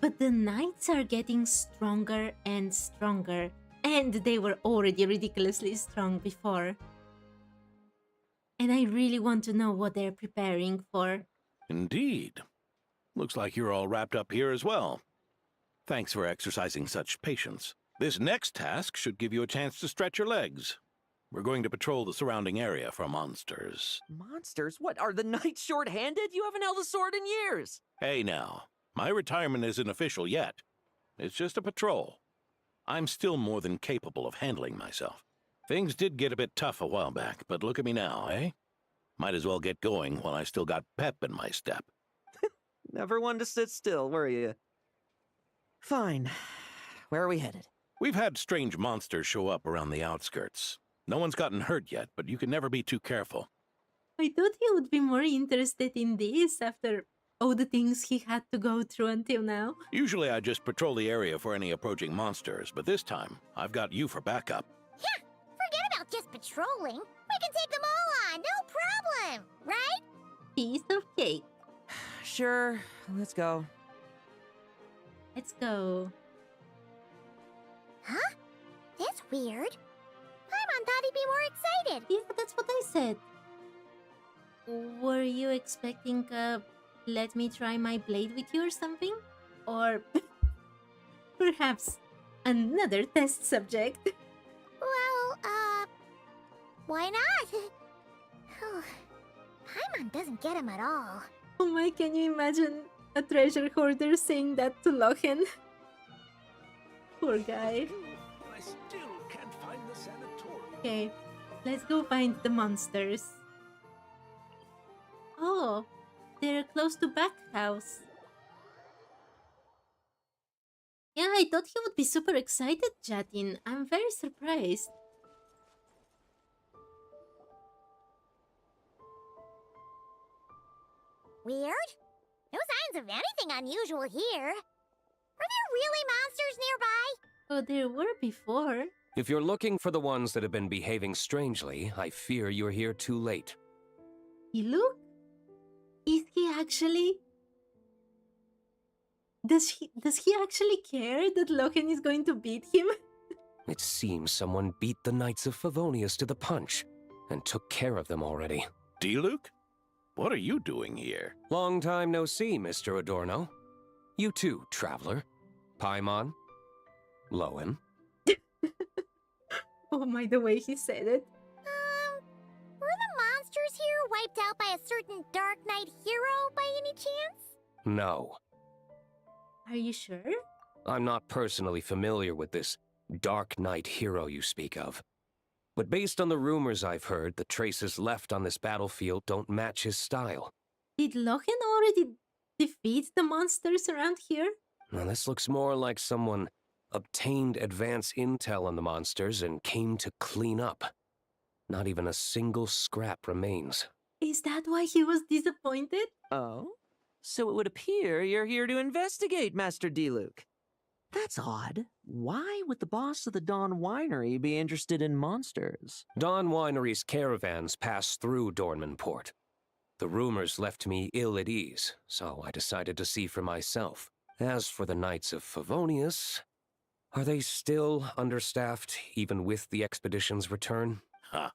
but the Knights are getting stronger and stronger, and they were already ridiculously strong before. And I really want to know what they're preparing for. Indeed. Looks like you're all wrapped up here as well. Thanks for exercising such patience. This next task should give you a chance to stretch your legs. We're going to patrol the surrounding area for monsters. Monsters? What, are the knights short-handed? You haven't held a sword in years! Hey now, my retirement isn't official yet. It's just a patrol. I'm still more than capable of handling myself. Things did get a bit tough a while back, but look at me now, eh? Might as well get going while I still got pep in my step. Never one to sit still, were you? Fine. Where are we headed? We've had strange monsters show up around the outskirts. No one's gotten hurt yet, but you can never be too careful. I thought he would be more interested in this after all the things he had to go through until now. Usually I just patrol the area for any approaching monsters, but this time I've got you for backup. Yeah, forget about just patrolling. We can take them all on, no problem, right? Piece of cake. Sure, let's go. Let's go. Huh? That's weird. Paimon thought he'd be more excited. Yeah, that's what I said. Were you expecting let me try my blade with you or something? Or perhaps another test subject? Well, why not? Paimon doesn't get him at all. Oh my, can you imagine a treasure hoarder saying that to Lohen? Poor guy. I still can't find the sanatorium. Okay, let's go find the monsters. Oh, they're close to Backhouse. Yeah, I thought he would be super excited, Jatin. I'm very surprised. Weird? No signs of anything unusual here. Are there really monsters nearby? Oh, there were before. If you're looking for the ones that have been behaving strangely, I fear you're here too late. Look? Is he actually... Does he actually care that Lohen is going to beat him? It seems someone beat the Knights of Favonius to the punch and took care of them already. Diluc? What are you doing here? Long time no see, Mr. Adorno. You too, traveler. Paimon. Lohen. Oh my, the way he said it. Were the monsters here wiped out by a certain Dark Knight hero by any chance? No. Are you sure? I'm not personally familiar with this Dark Knight hero you speak of. But based on the rumors I've heard, the traces left on this battlefield don't match his style. Did Lohen already defeat the monsters around here? Now, this looks more like someone obtained advance intel on the monsters and came to clean up. Not even a single scrap remains. Is that why he was disappointed? Oh? So it would appear you're here to investigate, Master Diluc. That's odd. Why would the boss of the Dawn Winery be interested in monsters? Dawn Winery's caravans pass through Dornman Port. The rumors left me ill at ease, so I decided to see for myself. As for the Knights of Favonius, are they still understaffed, even with the expedition's return? Ha.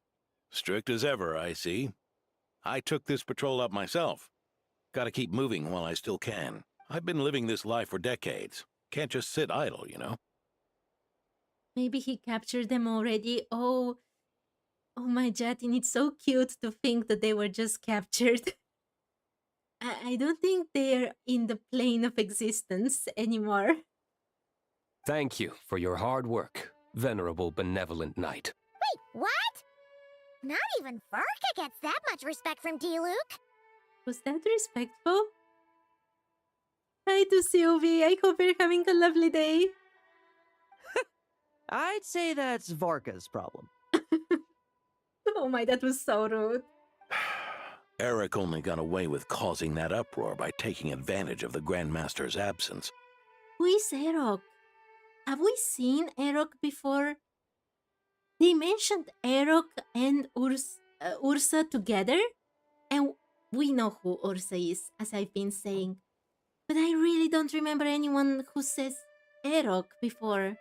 Strict as ever, I see. I took this patrol up myself. Gotta keep moving while I still can. I've been living this life for decades. Can't just sit idle, you know? Maybe he captured them already. Oh my Jatin, it's so cute to think that they were just captured. I don't think they're in the plane of existence anymore. Thank you for your hard work, venerable benevolent knight. Wait, what? Not even Varka gets that much respect from Diluc. Was that respectful? Hi to Sylvie. I hope you're having a lovely day. I'd say that's Varka's problem. Oh my, that was so rude. Eric only got away with causing that uproar by taking advantage of the Grandmaster's absence. Who is Erok? Have we seen Erok before? They mentioned Erok and Ursa together, and we know who Ursa is, as I've been saying. But I really don't remember anyone who says Erok before.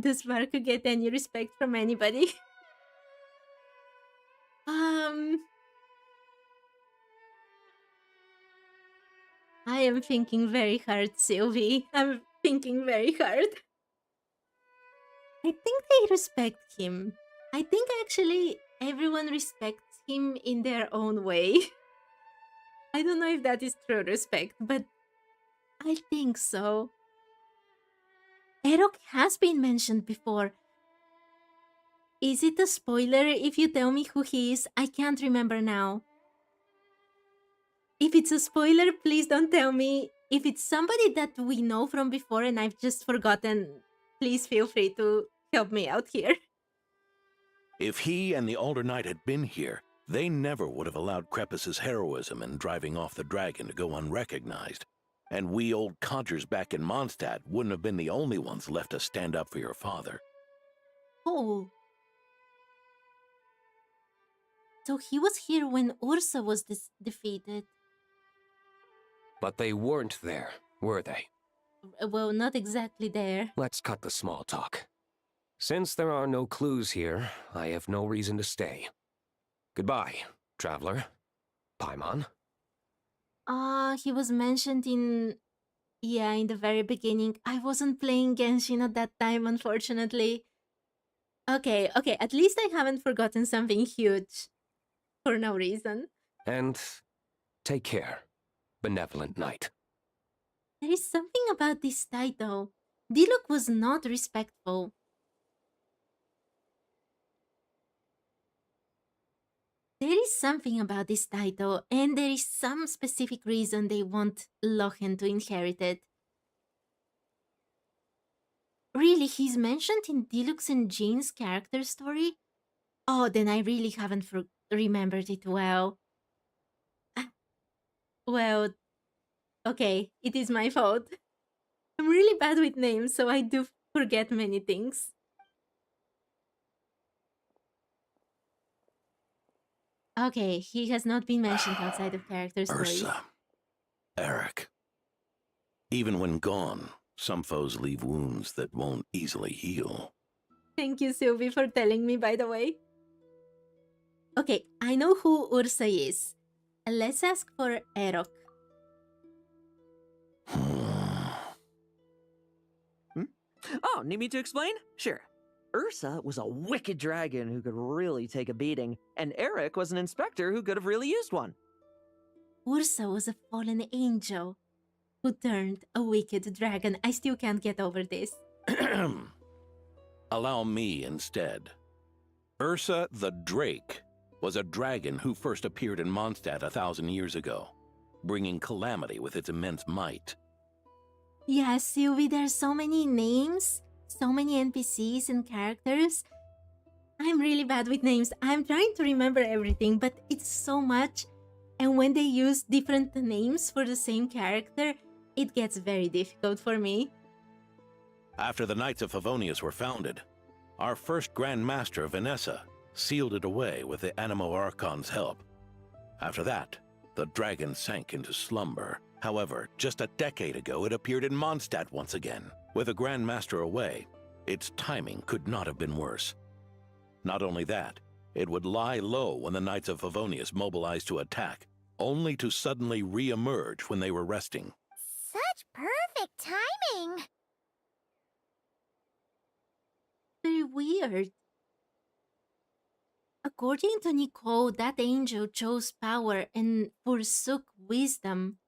Does Varka get any respect from anybody? I am thinking very hard, Sylvie. I'm thinking very hard. I think they respect him. I think actually everyone respects him in their own way. I don't know if that is true respect, but I think so. Erok has been mentioned before. Is it a spoiler if you tell me who he is? I can't remember now. If it's a spoiler, please don't tell me. If it's somebody that we know from before and I've just forgotten, please feel free to help me out here. If he and the Alder Knight had been here, they never would have allowed Krepus's heroism in driving off the dragon to go unrecognized. And we old codgers back in Mondstadt wouldn't have been the only ones left to stand up for your father. Oh. So he was here when Ursa was defeated. But they weren't there, were they? Well, not exactly there. Let's cut the small talk. Since there are no clues here, I have no reason to stay. Goodbye, traveler. Paimon. He was mentioned in the very beginning. I wasn't playing Genshin at that time, unfortunately. Okay, at least I haven't forgotten something huge. For no reason. And take care, benevolent knight. There is something about this title. Diluc was not respectful. There is something about this title, and there is some specific reason they want Lohen to inherit it. Really, he's mentioned in Diluc's and Jean's character story? Oh, then I really haven't remembered it well. Well, okay, it is my fault. I'm really bad with names, so I do forget many things. Okay, he has not been mentioned outside of character stories. Ursa. Eric. Even when gone, Some foes leave wounds that won't easily heal. Thank you, Sylvie, for telling me, by the way. Okay, I know who Ursa is. Let's ask for Erok. Oh, need me to explain? Sure. Ursa was a wicked dragon who could really take a beating, and Eric was an inspector who could have really used one. Ursa was a fallen angel who turned a wicked dragon. I still can't get over this. Allow me instead. Ursa the Drake was a dragon who first appeared in Mondstadt 1,000 years ago, bringing calamity with its immense might. Yeah, Sylvie, there's so many names, so many NPCs and characters. I'm really bad with names. I'm trying to remember everything, but it's so much. And when they use different names for the same character, it gets very difficult for me. After the Knights of Favonius were founded, our first Grand Master, Vanessa, sealed it away with the Animo Archon's help. After that, the dragon sank into slumber. However, just a decade ago, it appeared in Mondstadt once again. With the Grand Master away, its timing could not have been worse. Not only that, it would lie low when the Knights of Favonius mobilized to attack, only to suddenly re-emerge when they were resting. Such perfect timing! Very weird. According to Nicole, that angel chose power and forsook wisdom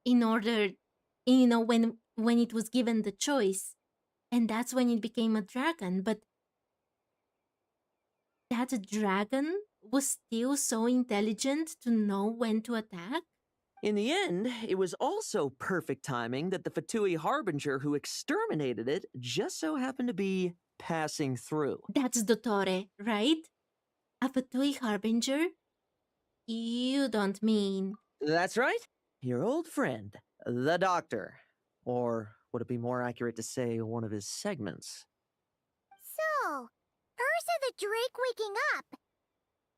in order, when it was given the choice. And that's when it became a dragon. But that dragon was still so intelligent to know when to attack? In the end, it was also perfect timing that the Fatui Harbinger who exterminated it just so happened to be passing through. That's Dottore, right? A Fatui Harbinger? You don't mean... That's right. Your old friend, the Doctor. Or would it be more accurate to say one of his segments? So, Ursa the Drake waking up.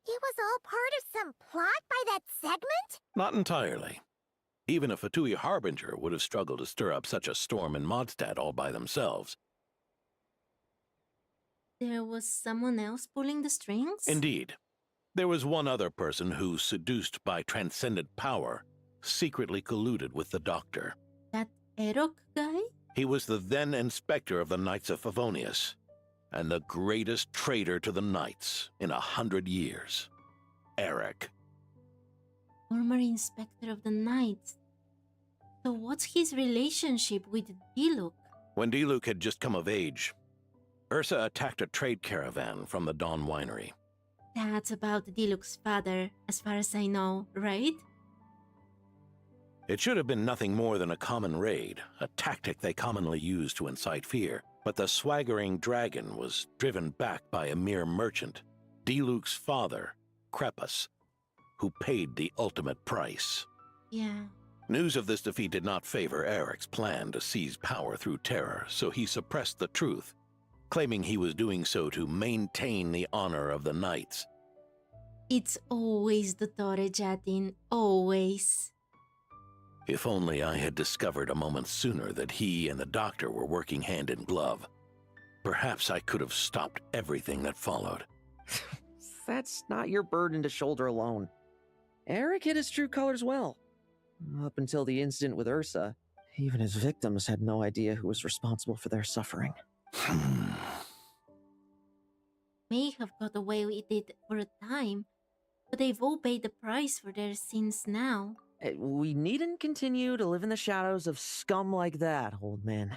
It was all part of some plot by that segment? Not entirely. Even a Fatui Harbinger would have struggled to stir up such a storm in Mondstadt all by themselves. There was someone else pulling the strings? Indeed. There was one other person who, seduced by transcendent power, secretly colluded with the Doctor. That Erok guy? He was the then Inspector of the Knights of Favonius, and the greatest traitor to the Knights in 100 years. Eric. Former Inspector of the Knights. So what's his relationship with Diluc? When Diluc had just come of age, Ursa attacked a trade caravan from the Dawn Winery. That's about Diluc's father, as far as I know, right? It should have been nothing more than a common raid, a tactic they commonly use to incite fear. But the swaggering dragon was driven back by a mere merchant, Diluc's father, Crepus, who paid the ultimate price. Yeah. News of this defeat did not favor Eric's plan to seize power through terror, so he suppressed the truth, claiming he was doing so to maintain the honor of the Knights. It's always Dottore Jatin, always. If only I had discovered a moment sooner that he and the Doctor were working hand in glove. Perhaps I could have stopped everything that followed. That's not your burden to shoulder alone. Eric hid his true colors well. Up until the incident with Ursa, even his victims had no idea who was responsible for their suffering. May have got away with it for a time, but they've all paid the price for their sins now. We needn't continue to live in the shadows of scum like that, old man.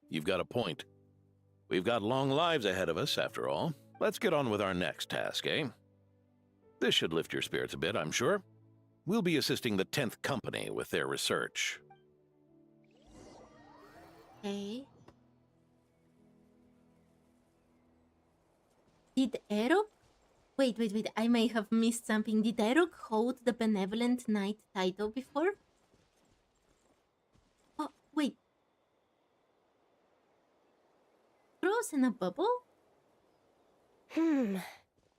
You've got a point. We've got long lives ahead of us, after all. Let's get on with our next task, eh? This should lift your spirits a bit, I'm sure. We'll be assisting the 10th Company with their research. Okay. Did Erok? Wait, I may have missed something. Did Erok hold the Benevolent Knight title before? Oh, wait. Froze in a bubble?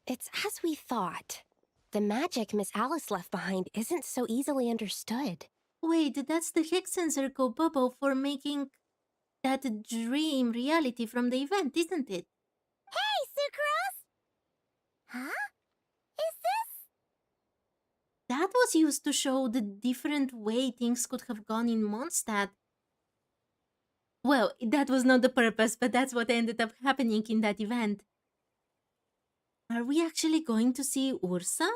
It's as we thought. The magic Miss Alice left behind isn't so easily understood. Wait, that's the Hexencercle bubble for making that dream reality from the event, isn't it? Hey, Sucrose! Huh? Is this? That was used to show the different way things could have gone in Mondstadt. Well, that was not the purpose, but that's what ended up happening in that event. Are we actually going to see Ursa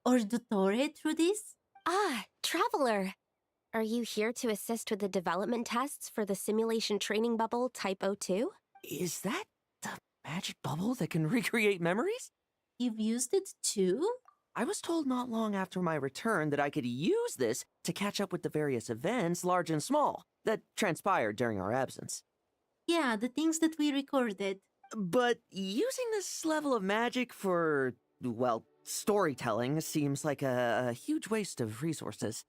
or Dottore through this? Ah, Traveler. Are you here to assist with the development tests for the simulation training bubble Type 02? Is that the magic bubble that can recreate memories? You've used it too? I was told not long after my return that I could use this to catch up with the various events, large and small, that transpired during our absence. Yeah, the things that we recorded. But using this level of magic for, well, storytelling seems like a huge waste of resources.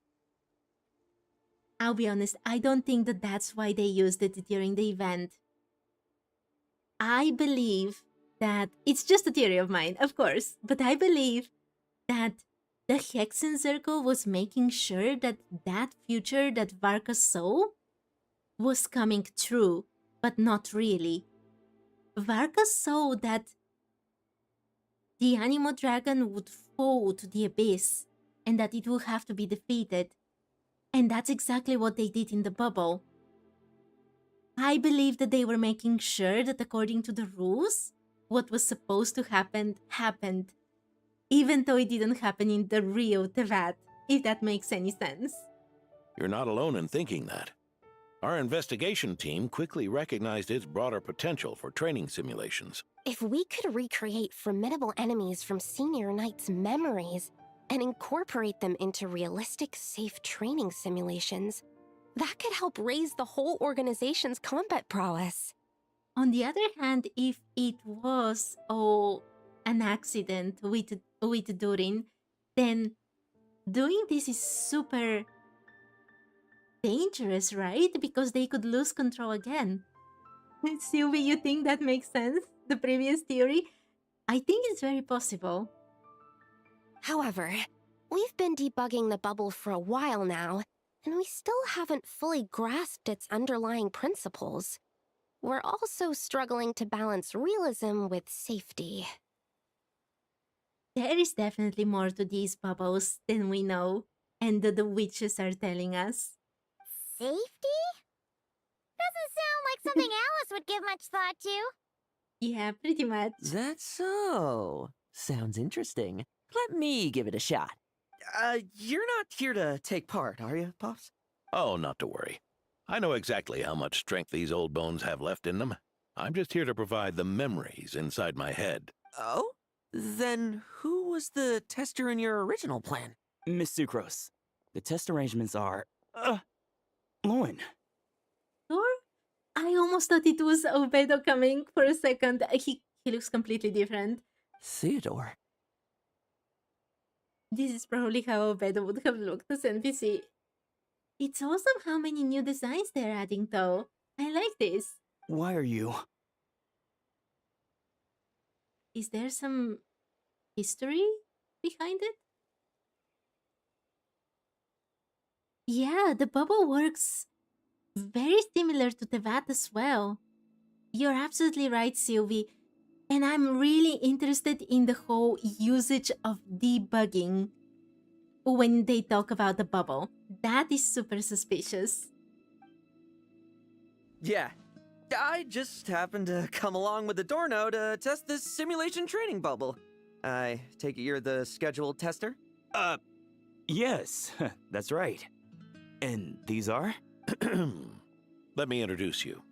I'll be honest, I don't think that that's why they used it during the event. I believe that it's just a theory of mine, of course, but I believe that the Hexen Circle was making sure that that future that Varka saw was coming true, but not really. Varka saw that the Animo Dragon would fall to the abyss and that it would have to be defeated. And that's exactly what they did in the bubble. I believe that they were making sure that according to the rules, what was supposed to happen happened. Even though it didn't happen in the real Teyvat, if that makes any sense. You're not alone in thinking that. Our investigation team quickly recognized its broader potential for training simulations. If we could recreate formidable enemies from Senior Knight's memories and incorporate them into realistic, safe training simulations, that could help raise the whole organization's combat prowess. On the other hand, if it was all an accident with Durin, then doing this is super dangerous, right? Because they could lose control again. Sylvie, you think that makes sense? The previous theory? I think it's very possible. However, we've been debugging the bubble for a while now, and we still haven't fully grasped its underlying principles. We're also struggling to balance realism with safety. There is definitely more to these bubbles than we know, and the witches are telling us. Safety? Doesn't sound like something Alice would give much thought to. Yeah, pretty much. That's so. Sounds interesting. Let me give it a shot. You're not here to take part, are you, Pops? Oh, not to worry. I know exactly how much strength these old bones have left in them. I'm just here to provide the memories inside my head. Oh? Then who was the tester in your original plan? Miss Sucrose. The test arrangements are... Lohen. Sure? I almost thought it was Obedo coming for a second. He looks completely different. Theodore. This is probably how Obedo would have looked as NPC. It's awesome how many new designs they're adding, though. I like this. Why are you... Is there some history behind it? Yeah, the bubble works very similar to Teyvat as well. You're absolutely right, Sylvie. And I'm really interested in the whole usage of debugging when they talk about the bubble. That is super suspicious. Yeah. I just happened to come along with Adorno to test this simulation training bubble. I take it you're the scheduled tester? Yes, that's right. And these are? Let me introduce you.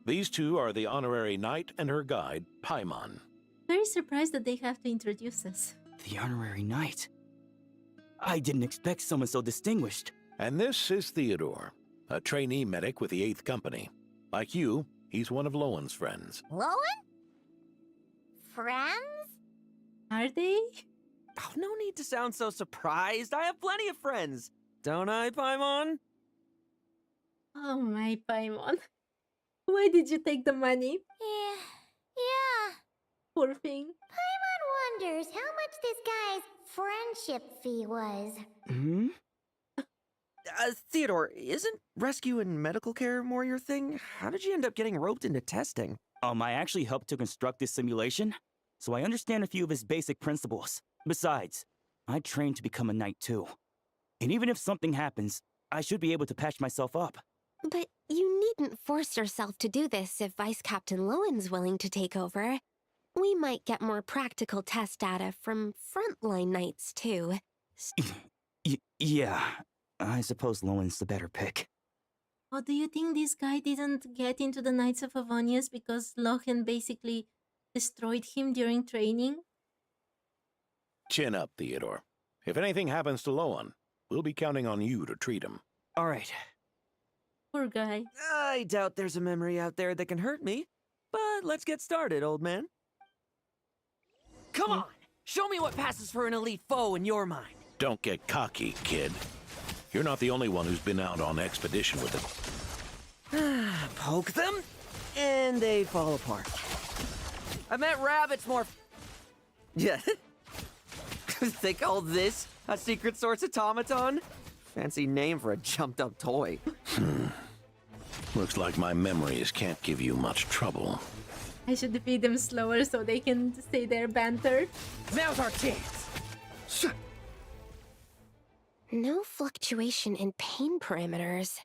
These two are the honorary knight and her guide, Paimon. Very surprised that they have to introduce us. The honorary knight. I didn't expect someone so distinguished. And this is Theodore, a trainee medic with the 8th Company. Like you, he's one of Lohen's friends. Lohen? Friends? Are they? Oh, no need to sound so surprised. I have plenty of friends. Don't I, Paimon? Oh my Paimon. Why did you take the money? Yeah. Poor thing. Paimon wonders how much this guy's friendship fee was. Theodore, isn't rescue and medical care more your thing? How did you end up getting roped into testing? I actually helped to construct this simulation, so I understand a few of its basic principles. Besides, I trained to become a knight too. And even if something happens, I should be able to patch myself up. But you needn't force yourself to do this if Vice Captain Lohen's willing to take over. We might get more practical test data from frontline knights too. Yeah, I suppose Lowen's the better pick. Oh, do you think this guy didn't get into the Knights of Favonius because Lohen basically destroyed him during training? Chin up, Theodore. If anything happens to Lohen, we'll be counting on you to treat him. All right. Poor guy. I doubt there's a memory out there that can hurt me, but let's get started, old man. Come on! Show me what passes for an elite foe in your mind. Don't get cocky, kid. You're not the only one who's been out on expedition with him. Poke them, and they fall apart. I met rabbits more... Yeah. They call this a secret source automaton? Fancy name for a jumped-up toy. Looks like my memories can't give you much trouble. I should defeat them slower so they can say their banter. Now's our chance! No fluctuation in pain parameters.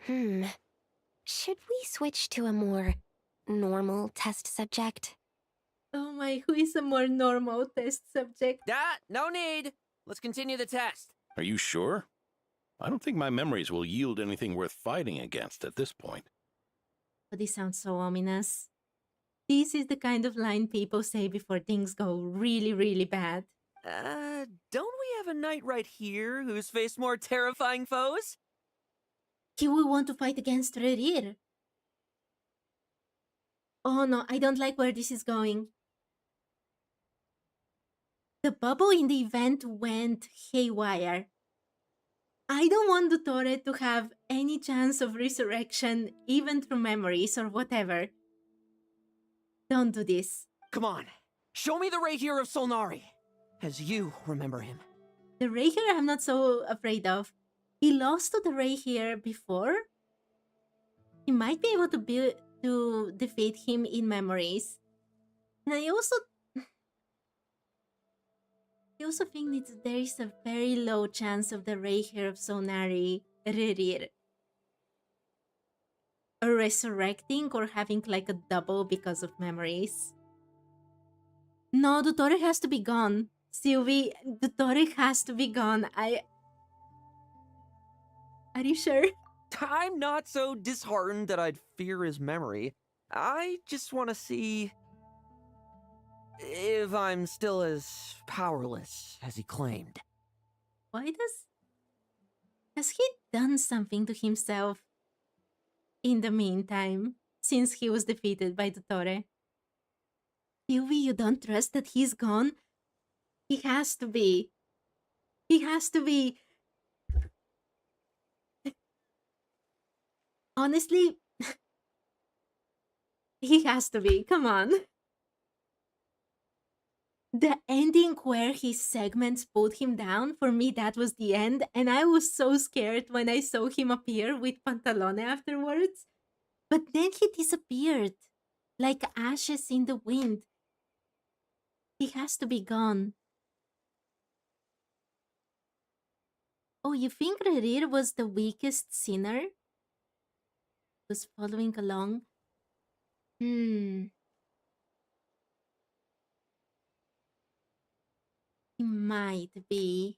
Should we switch to a more normal test subject? Oh my, who is a more normal test subject? No need! Let's continue the test. Are you sure? I don't think my memories will yield anything worth fighting against at this point. But this sounds so ominous. This is the kind of line people say before things go really, really bad. Don't we have a knight right here who's faced more terrifying foes? He will want to fight against Rerir. Oh no, I don't like where this is going. The bubble in the event went haywire. I don't want Dottore to have any chance of resurrection, even through memories or whatever. Don't do this. Come on, show me the Rahir of Solnari, as you remember him. The Rahir I'm not so afraid of. He lost to the Rahir before. He might be able to defeat him in memories. And I also think that there is a very low chance of the Rahir of Solnari Rerir or resurrecting or having like a double because of memories. No, Dottore has to be gone. Sylvie, Dottore has to be gone. Are you sure? I'm not so disheartened that I'd fear his memory. I just want to see if I'm still as powerless as he claimed. Why has he done something to himself in the meantime, since he was defeated by Dottore? Sylvie, you don't trust that he's gone? He has to be. He has to be. Honestly, he has to be. Come on. The ending where his segments pulled him down, for me that was the end, and I was so scared when I saw him appear with Pantalone afterwards. But then he disappeared, like ashes in the wind. He has to be gone. Oh, you think Rerir was the weakest sinner? Was following along? He might be.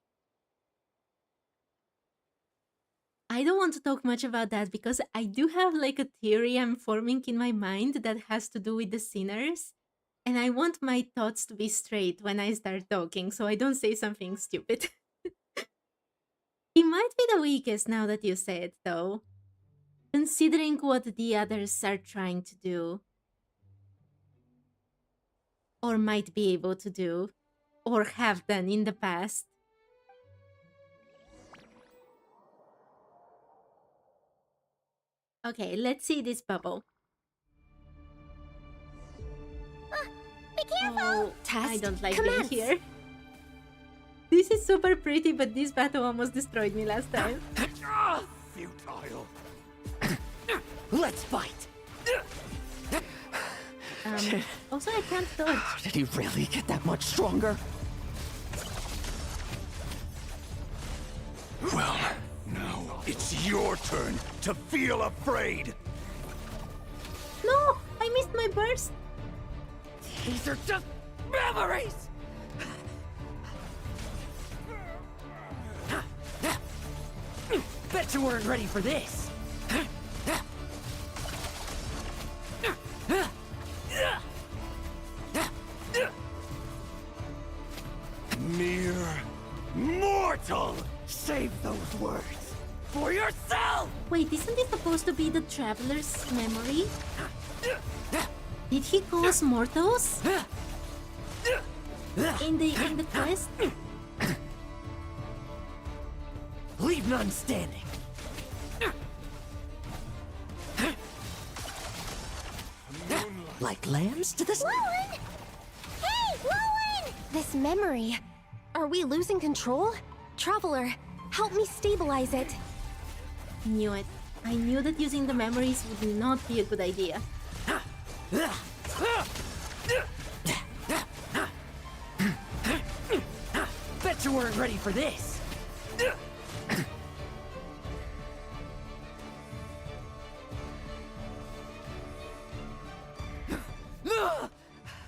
I don't want to talk much about that because I do have like a theory I'm forming in my mind that has to do with the sinners. And I want my thoughts to be straight when I start talking so I don't say something stupid. He might be the weakest now that you say it though. Considering what the others are trying to do. Or might be able to do. Or have done in the past. Okay, let's see this bubble. Be careful! Oh, Test I don't like commence. being here. This is super pretty, but this battle almost destroyed me last time. Futile. Let's fight. Also, I can't dodge. Did he really get that much stronger? Well, now it's your turn to feel afraid. No, I missed my burst. These are just memories! Bet you weren't ready for this. Mere mortal! Save those words for yourself! Wait, isn't this supposed to be the traveler's memory? Did he cause mortals? In the quest? Leave none standing. Like lambs to the Lohen! Hey, Lohen! This memory. Are we losing control? Traveler, help me stabilize it. Knew it. I knew that using the memories would not be a good idea. Bet you weren't ready for this.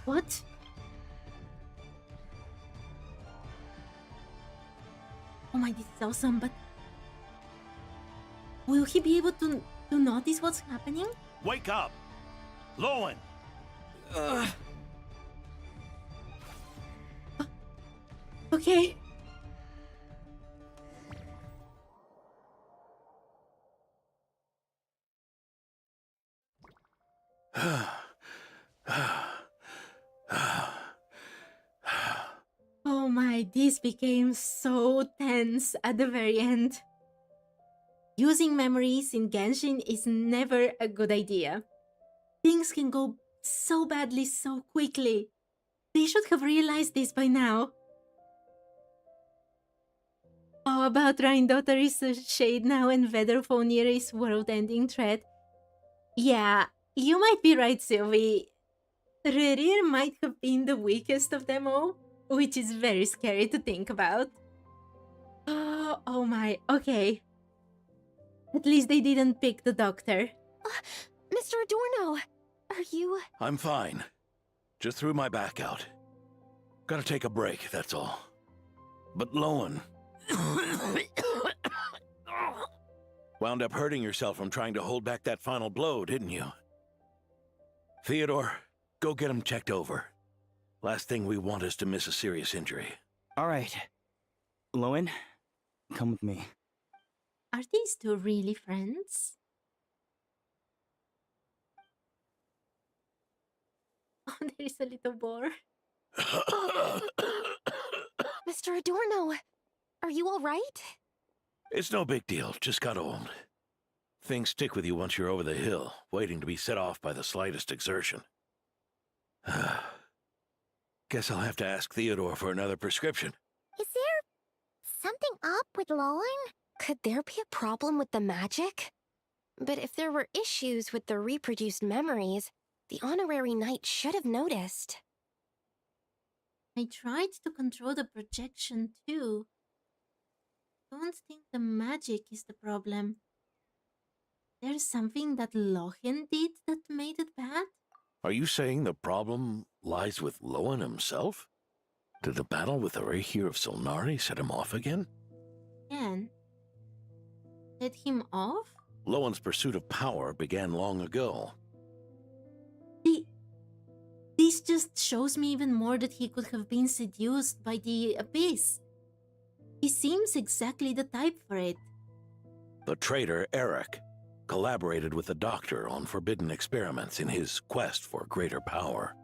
What? Oh my, this is awesome, but... Will he be able to notice what's happening? Wake up! Lohen! Okay. Oh my, this became so tense at the very end. Using memories in Genshin is never a good idea. Things can go so badly so quickly. They should have realized this by now. Oh, about Rhine-Daughter is a shade now and Vedderphonier is world-ending threat. Yeah, you might be right, Sylvie. Rerir might have been the weakest of them all, which is very scary to think about. Oh my, okay. At least they didn't pick the doctor. Mr. Adorno, are you... I'm fine. Just threw my back out. Gotta take a break, that's all. But Lohen... Wound up hurting yourself from trying to hold back that final blow, didn't you? Theodore, go get him checked over. Last thing we want is to miss a serious injury. All right. Lohen, come with me. Are these two really friends? Oh, there is a little boar. Mr. Adorno, are you all right? It's no big deal, just got old. Things stick with you once you're over the hill, waiting to be set off by the slightest exertion. Guess I'll have to ask Theodore for another prescription. Is there something up with Lohen? Could there be a problem with the magic? But if there were issues with the reproduced memories, the honorary knight should have noticed. I tried to control the projection too. Don't think the magic is the problem. There's something that Lohen did that made it bad? Are you saying the problem lies with Lohen himself? Did the battle with the Reihir of Solnari set him off again? Again? Set him off? Lohen's pursuit of power began long ago. This just shows me even more that he could have been seduced by the Abyss. He seems exactly the type for it. The traitor Eric collaborated with the Doctor on forbidden experiments in his quest for greater power.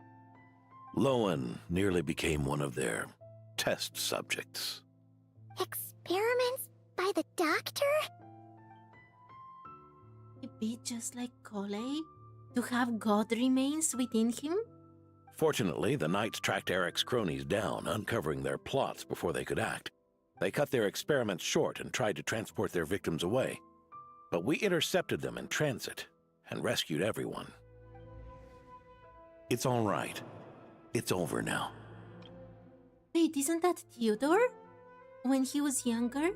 Lohen nearly became one of their test subjects. Experiments by the Doctor? He'd be just like Kole? To have God remains within him? Fortunately, the Knights tracked Eric's cronies down, uncovering their plots before they could act. They cut their experiments short and tried to transport their victims away. But we intercepted them in transit and rescued everyone. It's all right. It's over now. Wait, isn't that Theodore? When he was younger?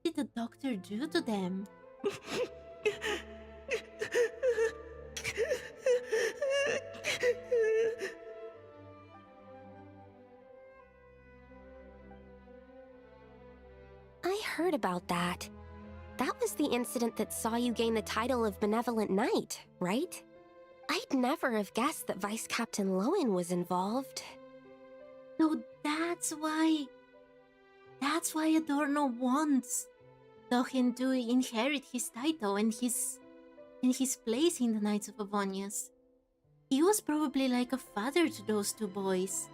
What did the doctor do to them? I heard about that. That was the incident that saw you gain the title of Benevolent Knight, right? I'd never have guessed that Vice Captain Lohen was involved. So that's why Adorno wants Lohen to inherit his title and his place in the Knights of Favonius. He was probably like a father to those two boys.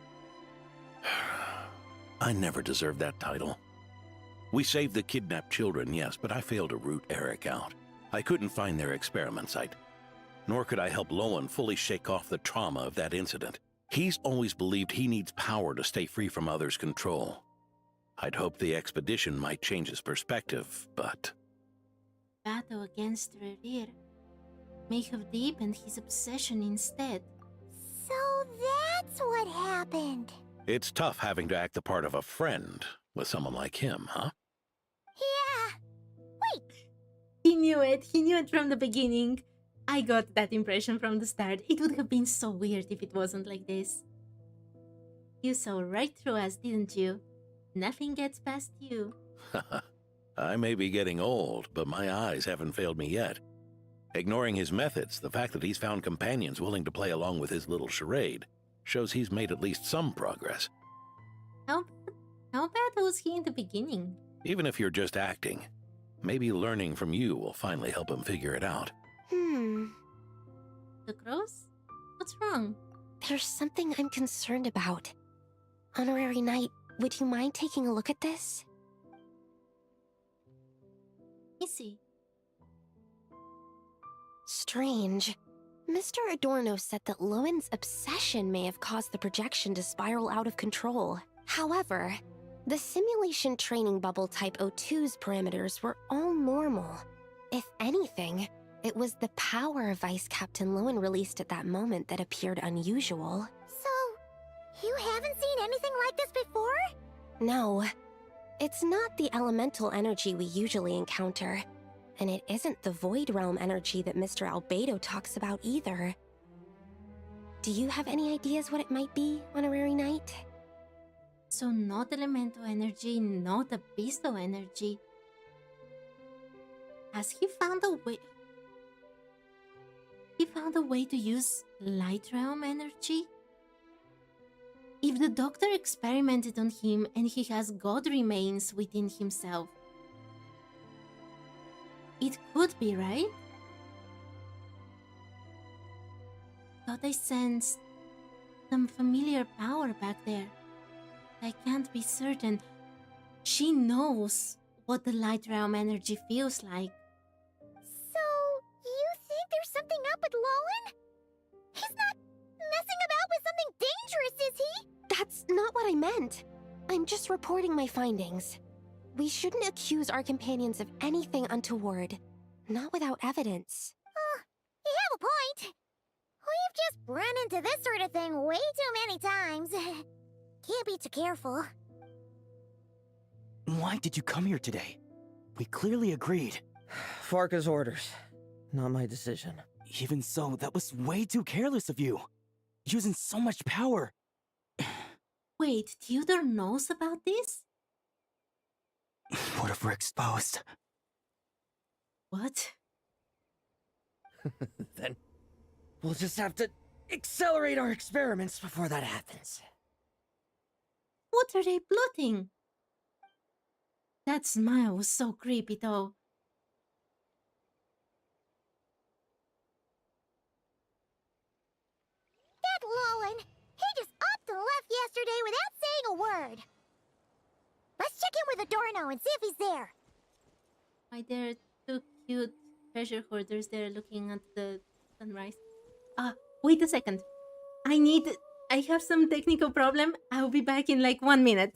I never deserved that title. We saved the kidnapped children, yes, but I failed to root Eric out. I couldn't find their experiment site. Nor could I help Lohen fully shake off the trauma of that incident. He's always believed he needs power to stay free from others' control. I'd hoped the expedition might change his perspective, but... Battle against Rerir may have deepened his obsession instead. So that's what happened. It's tough having to act the part of a friend with someone like him, huh? Yeah. Wait. He knew it. He knew it from the beginning. I got that impression from the start. It would have been so weird if it wasn't like this. You saw right through us, didn't you? Nothing gets past you. I may be getting old, but my eyes haven't failed me yet. Ignoring his methods, the fact that he's found companions willing to play along with his little charade shows he's made at least some progress. How bad was he in the beginning? Even if you're just acting, maybe learning from you will finally help him figure it out. The cross? What's wrong? There's something I'm concerned about. Honorary Knight, would you mind taking a look at this? Let me see. Strange. Mr. Adorno said that Lowen's obsession may have caused the projection to spiral out of control. However, the simulation training bubble type O2's parameters were all normal. If anything, it was the power Vice Captain Lohen released at that moment that appeared unusual. So, you haven't seen anything like this before? No. It's not the elemental energy we usually encounter. And it isn't the Void Realm energy that Mr. Albedo talks about either. Do you have any ideas what it might be, Honorary Knight? So not elemental energy, not abyssal energy. Has he found a way? He found a way to use Light Realm energy? If the doctor experimented on him and he has God remains within himself, it could be, right? Thought I sensed some familiar power back there. I can't be certain. She knows what the Light Realm energy feels like. So, you think there's something up with Lohen? He's not messing about with something dangerous, is he? That's not what I meant. I'm just reporting my findings. We shouldn't accuse our companions of anything untoward. Not without evidence. You have a point. We've just run into this sort of thing way too many times. Can't be too careful. Why did you come here today? We clearly agreed. Farka's orders. Not my decision. Even so, that was way too careless of you. Using so much power. Wait, Theodore knows about this? What if we're exposed? What? Then we'll just have to accelerate our experiments before that happens. What are they plotting? That smile was so creepy, though. That Lohen, he just upped and left yesterday without saying a word. Let's check in with Adorno and see if he's there. Why, they're too cute treasure hoarders there looking at the sunrise. Wait a second. I have some technical problem. I'll be back in like 1 minute.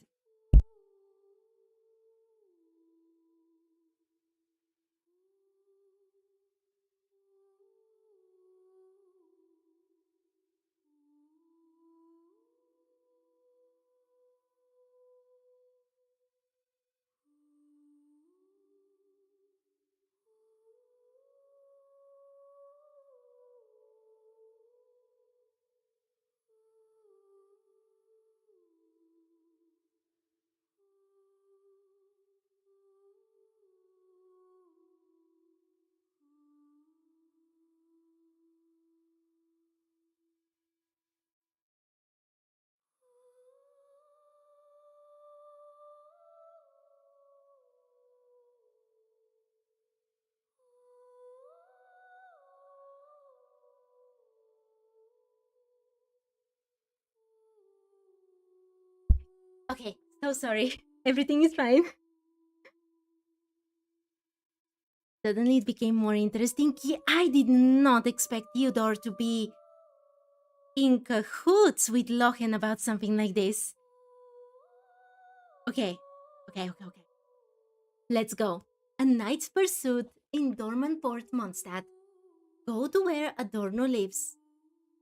Okay, so sorry. Everything is fine. Suddenly it became more interesting. I did not expect Theodore to be in cahoots with Lohen about something like this. Okay. Let's go. A knight's pursuit in Dormanport, Mondstadt. Go to where Adorno lives.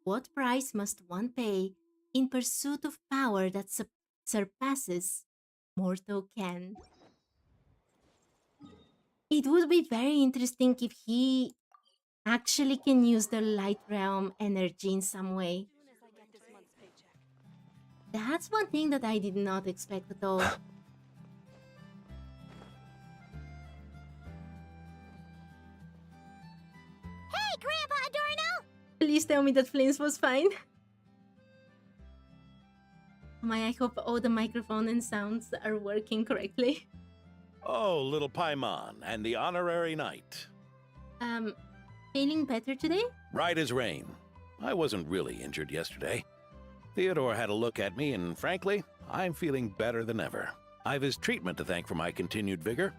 What price must one pay in pursuit of power that surpasses mortal can? It would be very interesting if he actually can use the light realm energy in some way. That's one thing that I did not expect at all. Hey, Grandpa Adorno! Please tell me that Flames was fine. I hope all the microphone and sounds are working correctly. Oh, little Paimon and the honorary knight. Feeling better today? Right as rain. I wasn't really injured yesterday. Theodore had a look at me, and frankly, I'm feeling better than ever. I've his treatment to thank for my continued vigor.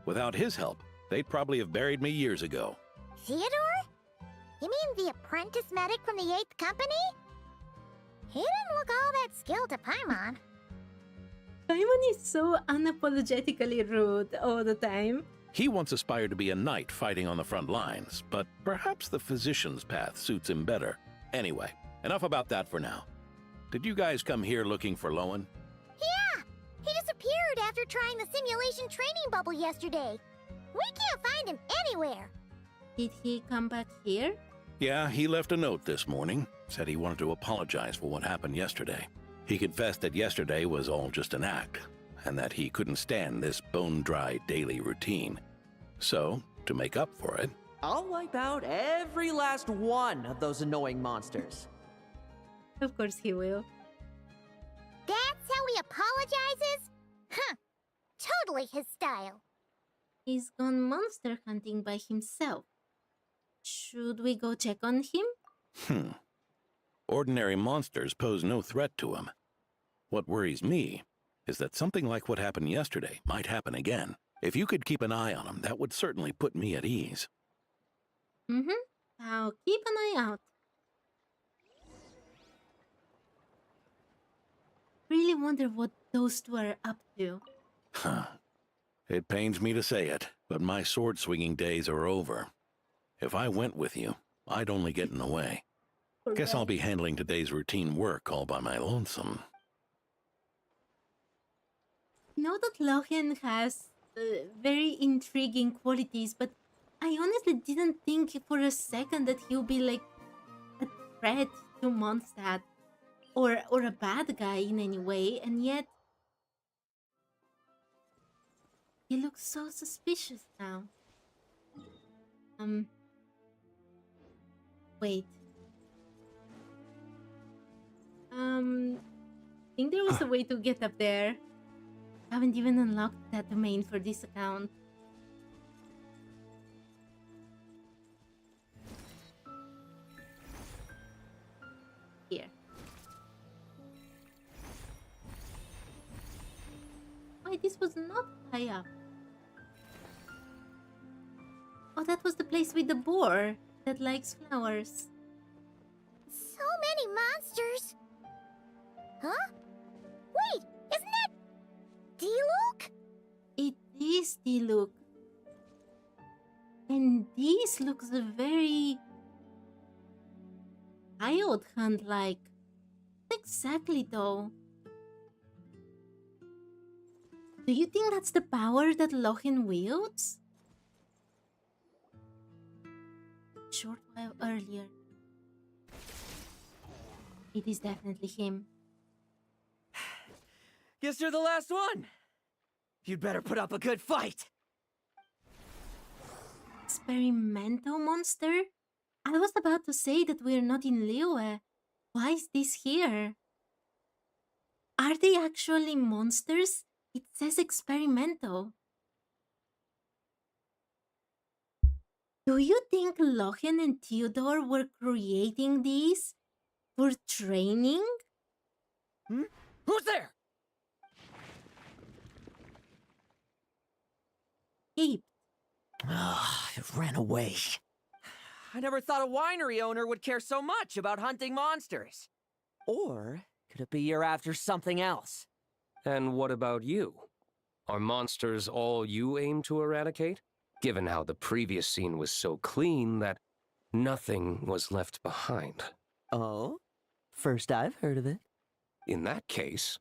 Without his help, they'd probably have buried me years ago. Theodore? You mean the apprentice medic from the 8th Company? He didn't look all that skilled to Paimon. Paimon is so unapologetically rude all the time. He once aspired to be a knight fighting on the front lines, but perhaps the physician's path suits him better. Anyway, enough about that for now. Did you guys come here looking for Lohen? Yeah! He disappeared after trying the simulation training bubble yesterday. We can't find him anywhere. Did he come back here? Yeah, he left a note this morning. Said he wanted to apologize for what happened yesterday. He confessed that yesterday was all just an act, and that he couldn't stand this bone-dry daily routine. So, to make up for it... I'll wipe out every last one of those annoying monsters. Of course he will. That's how he apologizes? Huh. Totally his style. He's gone monster hunting by himself. Should we go check on him? Ordinary monsters pose no threat to him. What worries me is that something like what happened yesterday might happen again. If you could keep an eye on him, that would certainly put me at ease. I'll keep an eye out. Really wonder what those two are up to. It pains me to say it, but my sword-swinging days are over. If I went with you, I'd only get in the way. Guess I'll be handling today's routine work all by my lonesome. Know that Lohen has very intriguing qualities, but I honestly didn't think for a second that he'll be like a threat to Mondstadt or a bad guy in any way, and yet he looks so suspicious now. Wait. I think there was a way to get up there. Haven't even unlocked that domain for this account. Here. Wait, this was not high up. Oh, that was the place with the boar that likes flowers. So many monsters. Huh? Wait, isn't that D-Luke? It is Diluc. And this looks very Child Hunt like. Exactly though. Do you think that's the power that Lohen wields? Short while earlier. It is definitely him. Guess you're the last one. You'd better put up a good fight. Experimental monster? I was about to say that we're not in Liyue. Why is this here? Are they actually monsters? It says experimental. Do you think Lohen and Theodore were creating these for training? Who's there? Ape. It ran away. I never thought a winery owner would care so much about hunting monsters. Or could it be you're after something else? And what about you? Are monsters all you aim to eradicate? Given how the previous scene was so clean that nothing was left behind. Oh? First I've heard of it. In that case,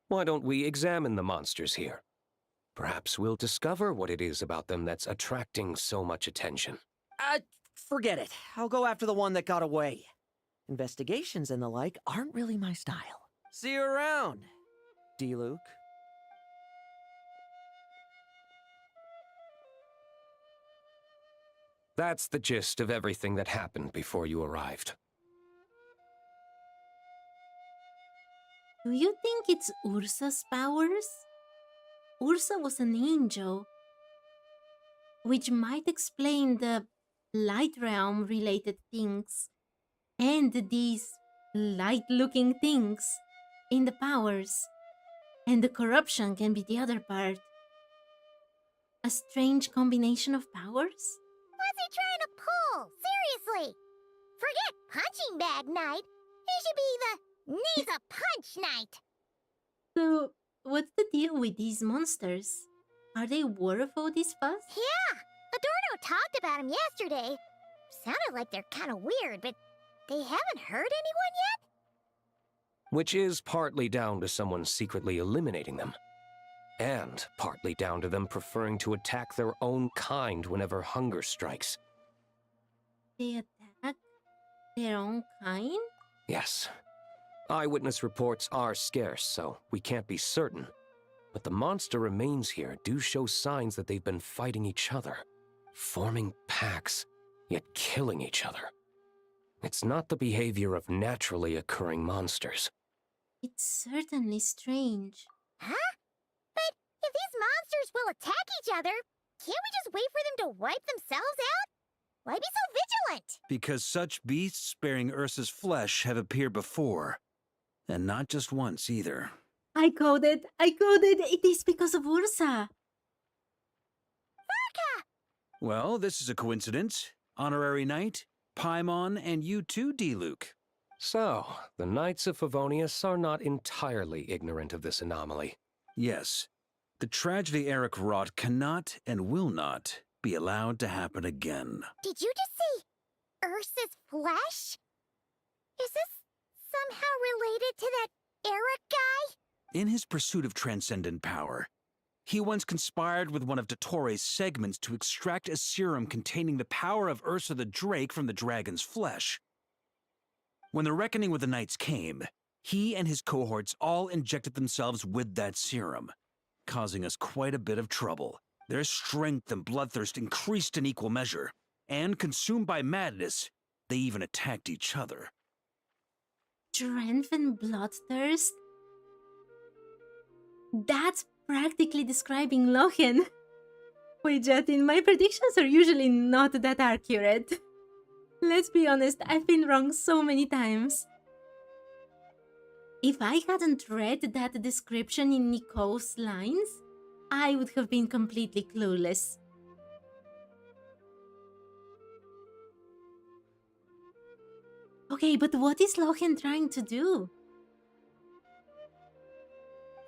why don't we examine the monsters here? Perhaps we'll discover what it is about them that's attracting so much attention. Forget it. I'll go after the one that got away. Investigations and the like aren't really my style. See you around, D-Luke. That's the gist of everything that happened before you arrived. Do you think it's Ursa's powers? Ursa was an angel, which might explain the light realm related things and these light looking things in the powers, and the corruption can be the other part. A strange combination of powers? What's he trying to pull? Seriously! Forget punching bag night. It should be the knees a punch night. So, what's the deal with these monsters? Are they worth all this fuss? Yeah! Adorno talked about them yesterday. Sounded like they're kind of weird, but they haven't hurt anyone yet? Which is partly down to someone secretly eliminating them. And partly down to them preferring to attack their own kind whenever hunger strikes. They attack their own kind? Yes. Eyewitness reports are scarce, so we can't be certain. But the monster remains here do show signs that they've been fighting each other. Forming packs, yet killing each other. It's not the behavior of naturally occurring monsters. It's certainly strange. Huh? But if these monsters will attack each other, can't we just wait for them to wipe themselves out? Why be so vigilant? Because such beasts bearing Ursa's flesh have appeared before. And not just once either. I coded! It is because of Ursa! Varka! Well, this is a coincidence. Honorary Knight, Paimon, and you too, D-Luke. So, the Knights of Favonius are not entirely ignorant of this anomaly. Yes. The tragedy Eric wrought cannot and will not be allowed to happen again. Did you just say Ursa's flesh? Is this somehow related to that Eric guy? In his pursuit of transcendent power, he once conspired with one of Dottores' segments to extract a serum containing the power of Ursa the Drake from the dragon's flesh. When the reckoning with the Knights came, he and his cohorts all injected themselves with that serum, causing us quite a bit of trouble. Their strength and bloodthirst increased in equal measure, and consumed by madness, they even attacked each other. Strength and bloodthirst? That's practically describing Lohen. Wait, Jatin, my predictions are usually not that accurate. Let's be honest, I've been wrong so many times. If I hadn't read that description in Nicole's lines, I would have been completely clueless. Okay, but what is Lohen trying to do?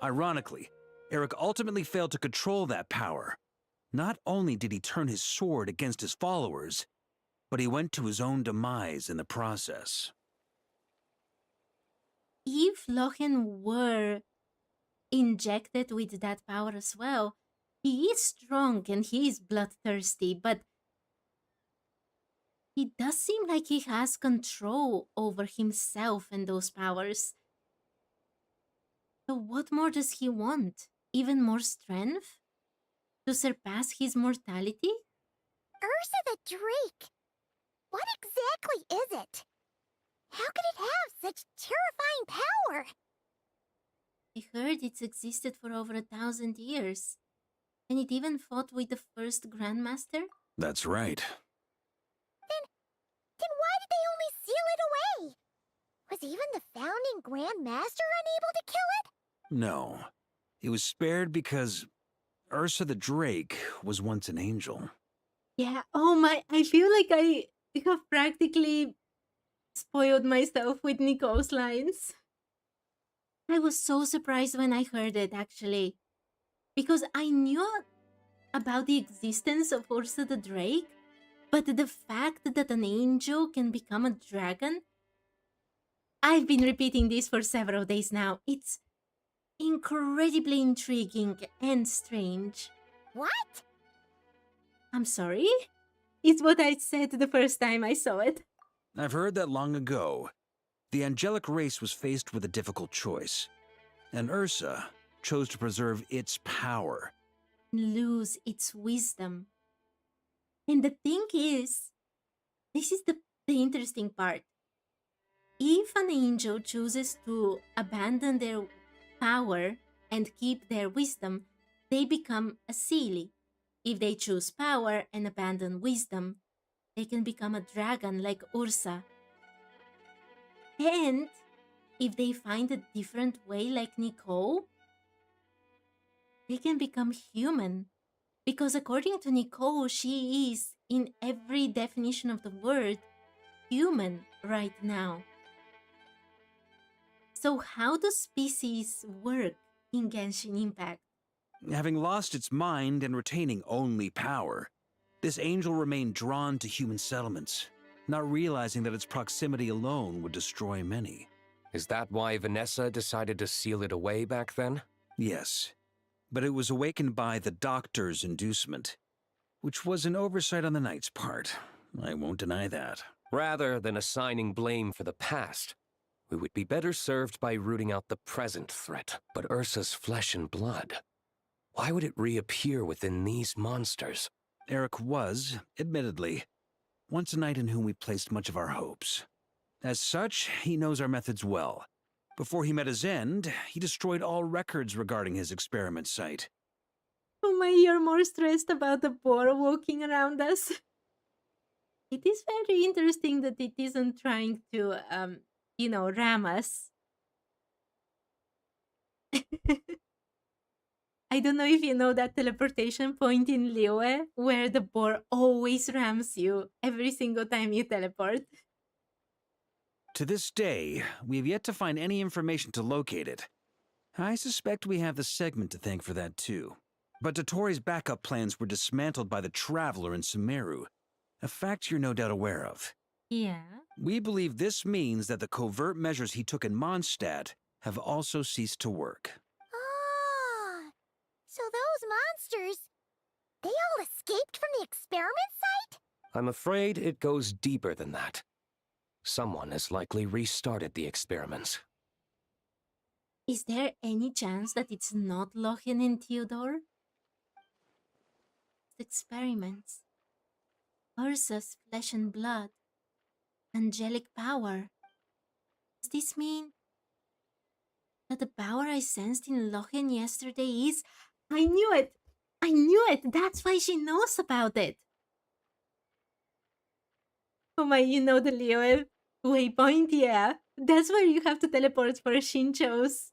Ironically, Eric ultimately failed to control that power. Not only did he turn his sword against his followers, but he went to his own demise in the process. If Lohen were injected with that power as well, he is strong and he is bloodthirsty, but he does seem like he has control over himself and those powers. So what more does he want? Even more strength? To surpass his mortality? Ursa the Drake! What exactly is it? How could it have such terrifying power? I heard it's existed for over 1,000 years. And it even fought with the first Grandmaster? That's right. Then why did they only seal it away? Was even the founding Grandmaster unable to kill it? No. It was spared because Ursa the Drake was once an angel. Yeah, oh my, I feel like I have practically spoiled myself with Nicole's lines. I was so surprised when I heard it, actually. Because I knew about the existence of Ursa the Drake, but the fact that an angel can become a dragon... I've been repeating this for several days now. It's incredibly intriguing and strange. What? I'm sorry? It's what I said the first time I saw it. I've heard that long ago, the angelic race was faced with a difficult choice, and Ursa chose to preserve its power. Lose its wisdom. And the thing is, this is the interesting part. If an angel chooses to abandon their power and keep their wisdom, they become a Seelie. If they choose power and abandon wisdom, they can become a dragon like Ursa. And if they find a different way like Nicole, they can become human. Because according to Nicole, she is, in every definition of the word, human right now. So how do species work in Genshin Impact? Having lost its mind and retaining only power, this angel remained drawn to human settlements, not realizing that its proximity alone would destroy many. Is that why Vanessa decided to seal it away back then? Yes, but it was awakened by the doctor's inducement, which was an oversight on the knight's part. I won't deny that. Rather than assigning blame for the past, we would be better served by rooting out the present threat. But Ursa's flesh and blood, why would it reappear within these monsters? Eric was, admittedly, once a knight in whom we placed much of our hopes. As such, he knows our methods well. Before he met his end, he destroyed all records regarding his experiment site. Oh my, you're more stressed about the boar walking around us. It is very interesting that it isn't trying to, ram us. I don't know if you know that teleportation point in Liyue, where the boar always rams you every single time you teleport. To this day, we have yet to find any information to locate it. I suspect we have the segment to thank for that too. But Dotori's backup plans were dismantled by the Traveler in Sumeru, a fact you're no doubt aware of. Yeah. We believe this means that the covert measures he took in Mondstadt have also ceased to work. Ah, so those monsters, they all escaped from the experiment site? I'm afraid it goes deeper than that. Someone has likely restarted the experiments. Is there any chance that it's not Lohen and Theodore? Experiments. Ursa's flesh and blood. Angelic power. Does this mean that the power I sensed in Lohen yesterday is... I knew it! I knew it! That's why she knows about it! Oh my, you know the Liyue waypoint? Yeah. That's where you have to teleport for Shincho's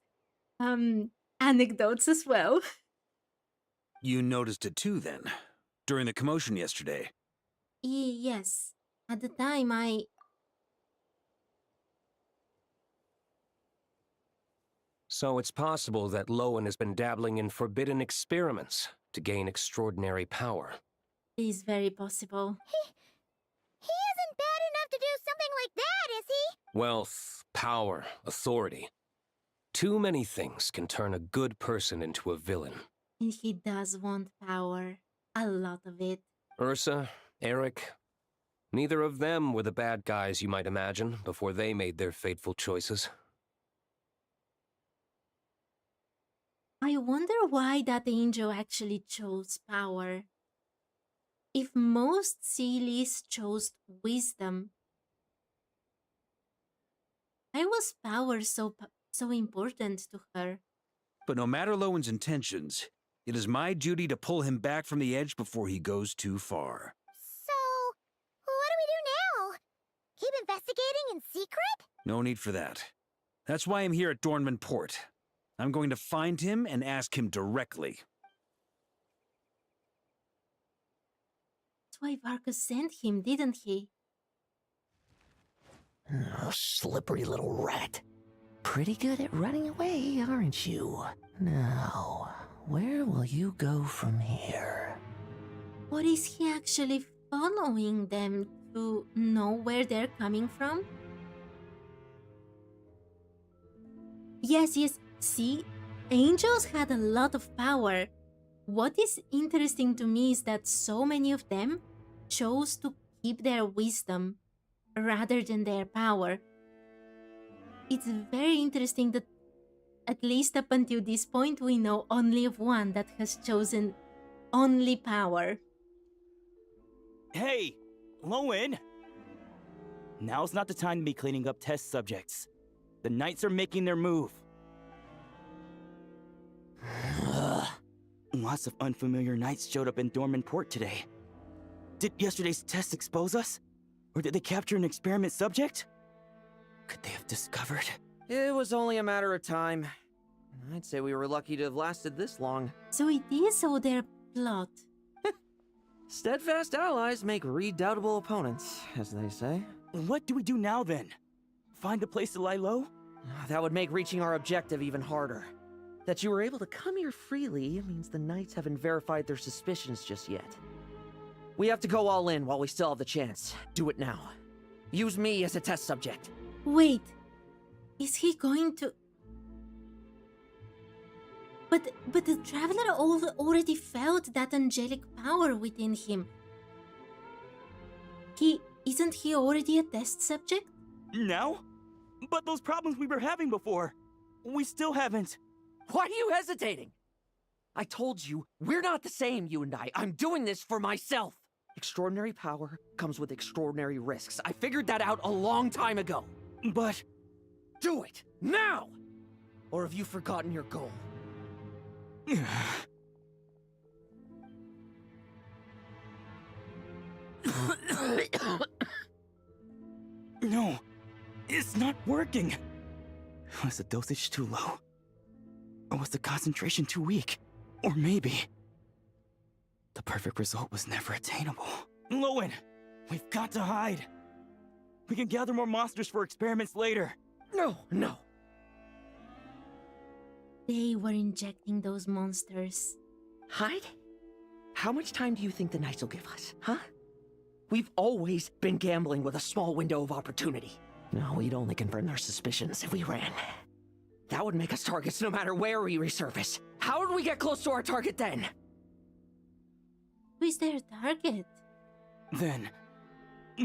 anecdotes as well. You noticed it too then, during the commotion yesterday. Yes. At the time, So it's possible that Lohen has been dabbling in forbidden experiments to gain extraordinary power. It is very possible. He isn't bad enough to do something like that, is he? Wealth, power, authority. Too many things can turn a good person into a villain. And he does want power. A lot of it. Ursa, Eric, neither of them were the bad guys you might imagine before they made their fateful choices. I wonder why that angel actually chose power. If most Sealies chose wisdom, why was power so important to her? But no matter Lowen's intentions, it is my duty to pull him back from the edge before he goes too far. So, what do we do now? Keep investigating in secret? No need for that. That's why I'm here at Dornman Port. I'm going to find him and ask him directly. That's why Vargas sent him, didn't he? Oh, slippery little rat. Pretty good at running away, aren't you? Now, where will you go from here? Or is he actually following them to know where they're coming from? Yes, see? Angels had a lot of power. What is interesting to me is that so many of them chose to keep their wisdom rather than their power. It's very interesting that at least up until this point we know only of one that has chosen only power. Hey, Lohen! Now's not the time to be cleaning up test subjects. The Knights are making their move. Lots of unfamiliar Knights showed up in Dorman Port today. Did yesterday's test expose us? Or did they capture an experiment subject? Could they have discovered? It was only a matter of time. I'd say we were lucky to have lasted this long. So it is all their plot. Steadfast allies make redoubtable opponents, as they say. What do we do now then? Find a place to lie low? That would make reaching our objective even harder. That you were able to come here freely means the Knights haven't verified their suspicions just yet. We have to go all in while we still have the chance. Do it now. Use me as a test subject. Wait, is he going to... But the Traveler already felt that angelic power within him. Isn't he already a test subject? Now? But those problems we were having before, we still haven't. Why are you hesitating? I told you, we're not the same, you and I. I'm doing this for myself. Extraordinary power comes with extraordinary risks. I figured that out a long time ago. But... do it, now! Or have you forgotten your goal? No, it's not working. Was the dosage too low? Or was the concentration too weak? Or maybe... the perfect result was never attainable. Lohen, we've got to hide. We can gather more monsters for experiments later. No. They were injecting those monsters. Hide? How much time do you think the Knights will give us, huh? We've always been gambling with a small window of opportunity. No, we'd only confirm their suspicions if we ran. That would make us targets no matter where we resurface. How would we get close to our target then? Who is their target? Then,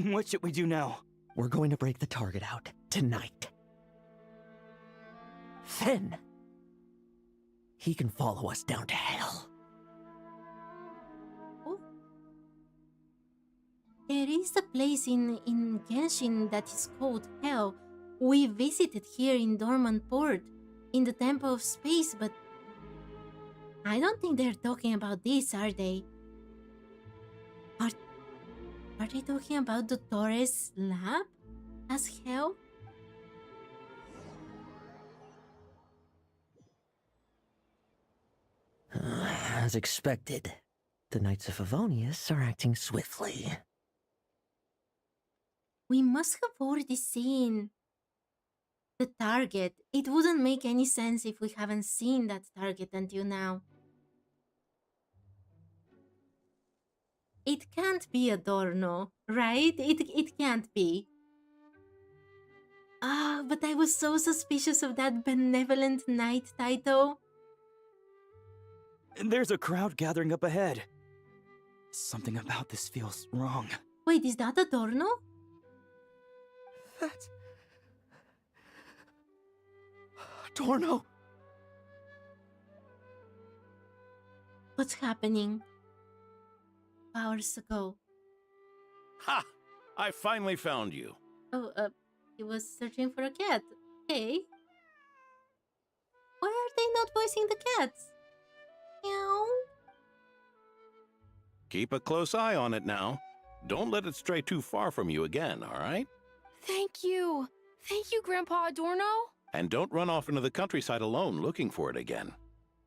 what should we do now? We're going to break the target out tonight. Then, he can follow us down to hell. Oh. There is a place in Genshin that is called Hell. We visited here in Dorman Port, in the Temple of Space, but I don't think they're talking about this, are they? Are they talking about the Torres lab as Hell? As expected, the Knights of Favonius are acting swiftly. We must have already seen the target. It wouldn't make any sense if we haven't seen that target until now. It can't be Adorno, right? It can't be. Ah, but I was so suspicious of that Benevolent Knight title. There's a crowd gathering up ahead. Something about this feels wrong. Wait, is that Adorno? That's... Adorno! What's happening? Hours ago. Ha! I finally found you. Oh, he was searching for a cat. Okay. Why are they not voicing the cats? Meow. Keep a close eye on it now. Don't let it stray too far from you again, all right? Thank you. Thank you, Grandpa Adorno. And don't run off into the countryside alone looking for it again.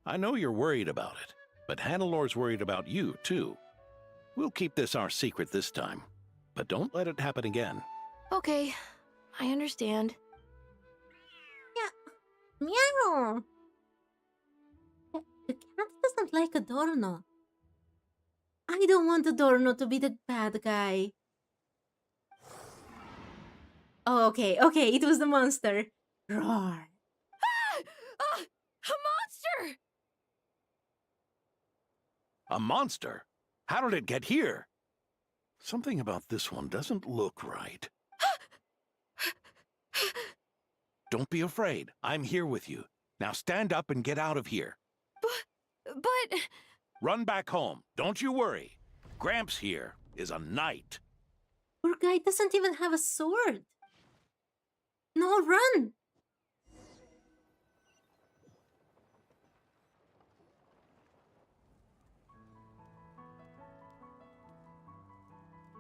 I know you're worried about it, but Hannelor's worried about you, too. We'll keep this our secret this time, but don't let it happen again. Okay, I understand. Yeah. Meow. The cat doesn't like Adorno. I don't want Adorno to be the bad guy. Oh, okay, it was the monster. Roar. Ah! A monster! A monster? How did it get here? Something about this one doesn't look right. Don't be afraid. I'm here with you. Now stand up and get out of here. But... Run back home. Don't you worry. Gramps here is a knight. Poor guy doesn't even have a sword. No, run!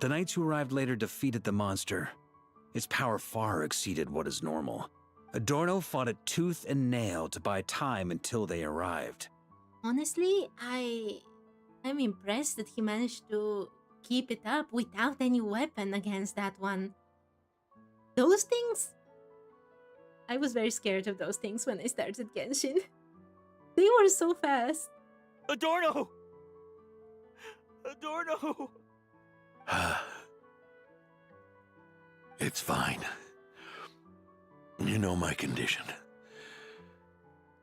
The knights who arrived later defeated the monster. Its power far exceeded what is normal. Adorno fought it tooth and nail to buy time until they arrived. Honestly, I'm impressed that he managed to keep it up without any weapon against that one. Those things... I was very scared of those things when I started Genshin. They were so fast. Adorno! Adorno! It's fine. You know my condition.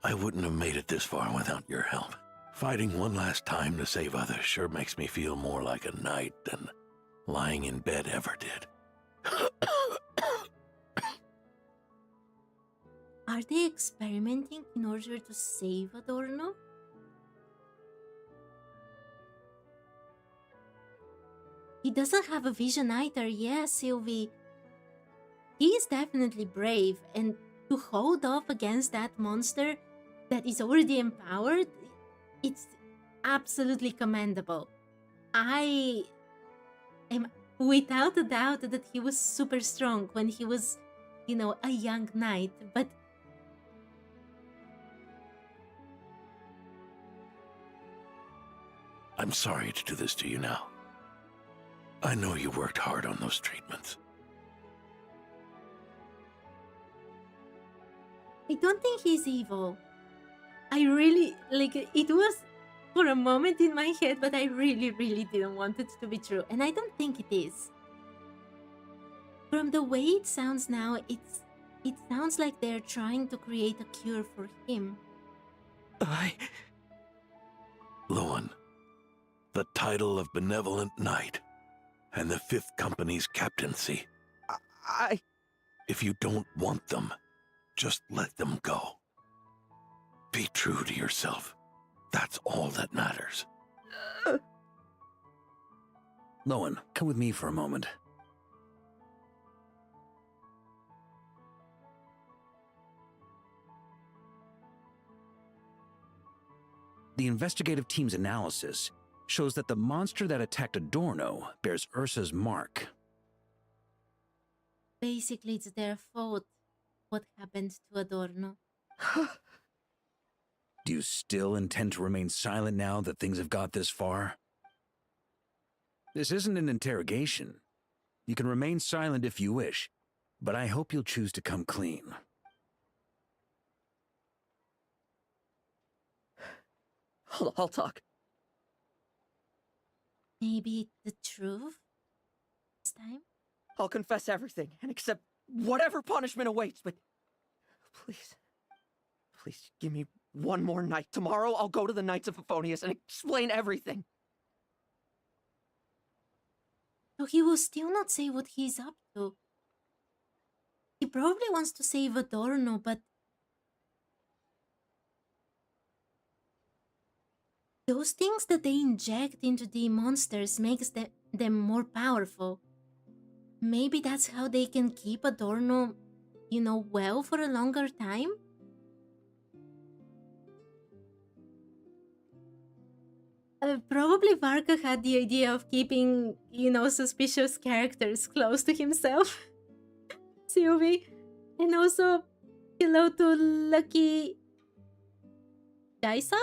I wouldn't have made it this far without your help. Fighting one last time to save others sure makes me feel more like a knight than lying in bed ever did. Are they experimenting in order to save Adorno? He doesn't have a vision either, yeah, Sylvie. He is definitely brave, and to hold off against that monster that is already empowered, it's absolutely commendable. I am without a doubt that he was super strong when he was, you know, a young knight, but I'm sorry to do this to you now. I know you worked hard on those treatments. I don't think he's evil. I really, it was for a moment in my head, but I really didn't want it to be true. And I don't think it is. From the way it sounds now, it sounds like they're trying to create a cure for him. Lohen, the title of Benevolent Knight, and the 5th Company's captaincy. If you don't want them, just let them go. Be true to yourself. That's all that matters. Lohen, come with me for a moment. The investigative team's analysis shows that the monster that attacked Adorno bears Ursa's mark. Basically, it's their fault what happened to Adorno. Do you still intend to remain silent now that things have got this far? This isn't an interrogation. You can remain silent if you wish, but I hope you'll choose to come clean. I'll talk. Maybe the truth this time? I'll confess everything and accept whatever punishment awaits, but please, please give me one more night. Tomorrow I'll go to the Knights of Favonius and explain everything. So he will still not say what he's up to. He probably wants to save Adorno, but those things that they inject into the monsters makes them more powerful. Maybe that's how they can keep Adorno, well for a longer time? Probably Varka had the idea of keeping, suspicious characters close to himself. Sylvie. And also, hello to Lucky Daisao?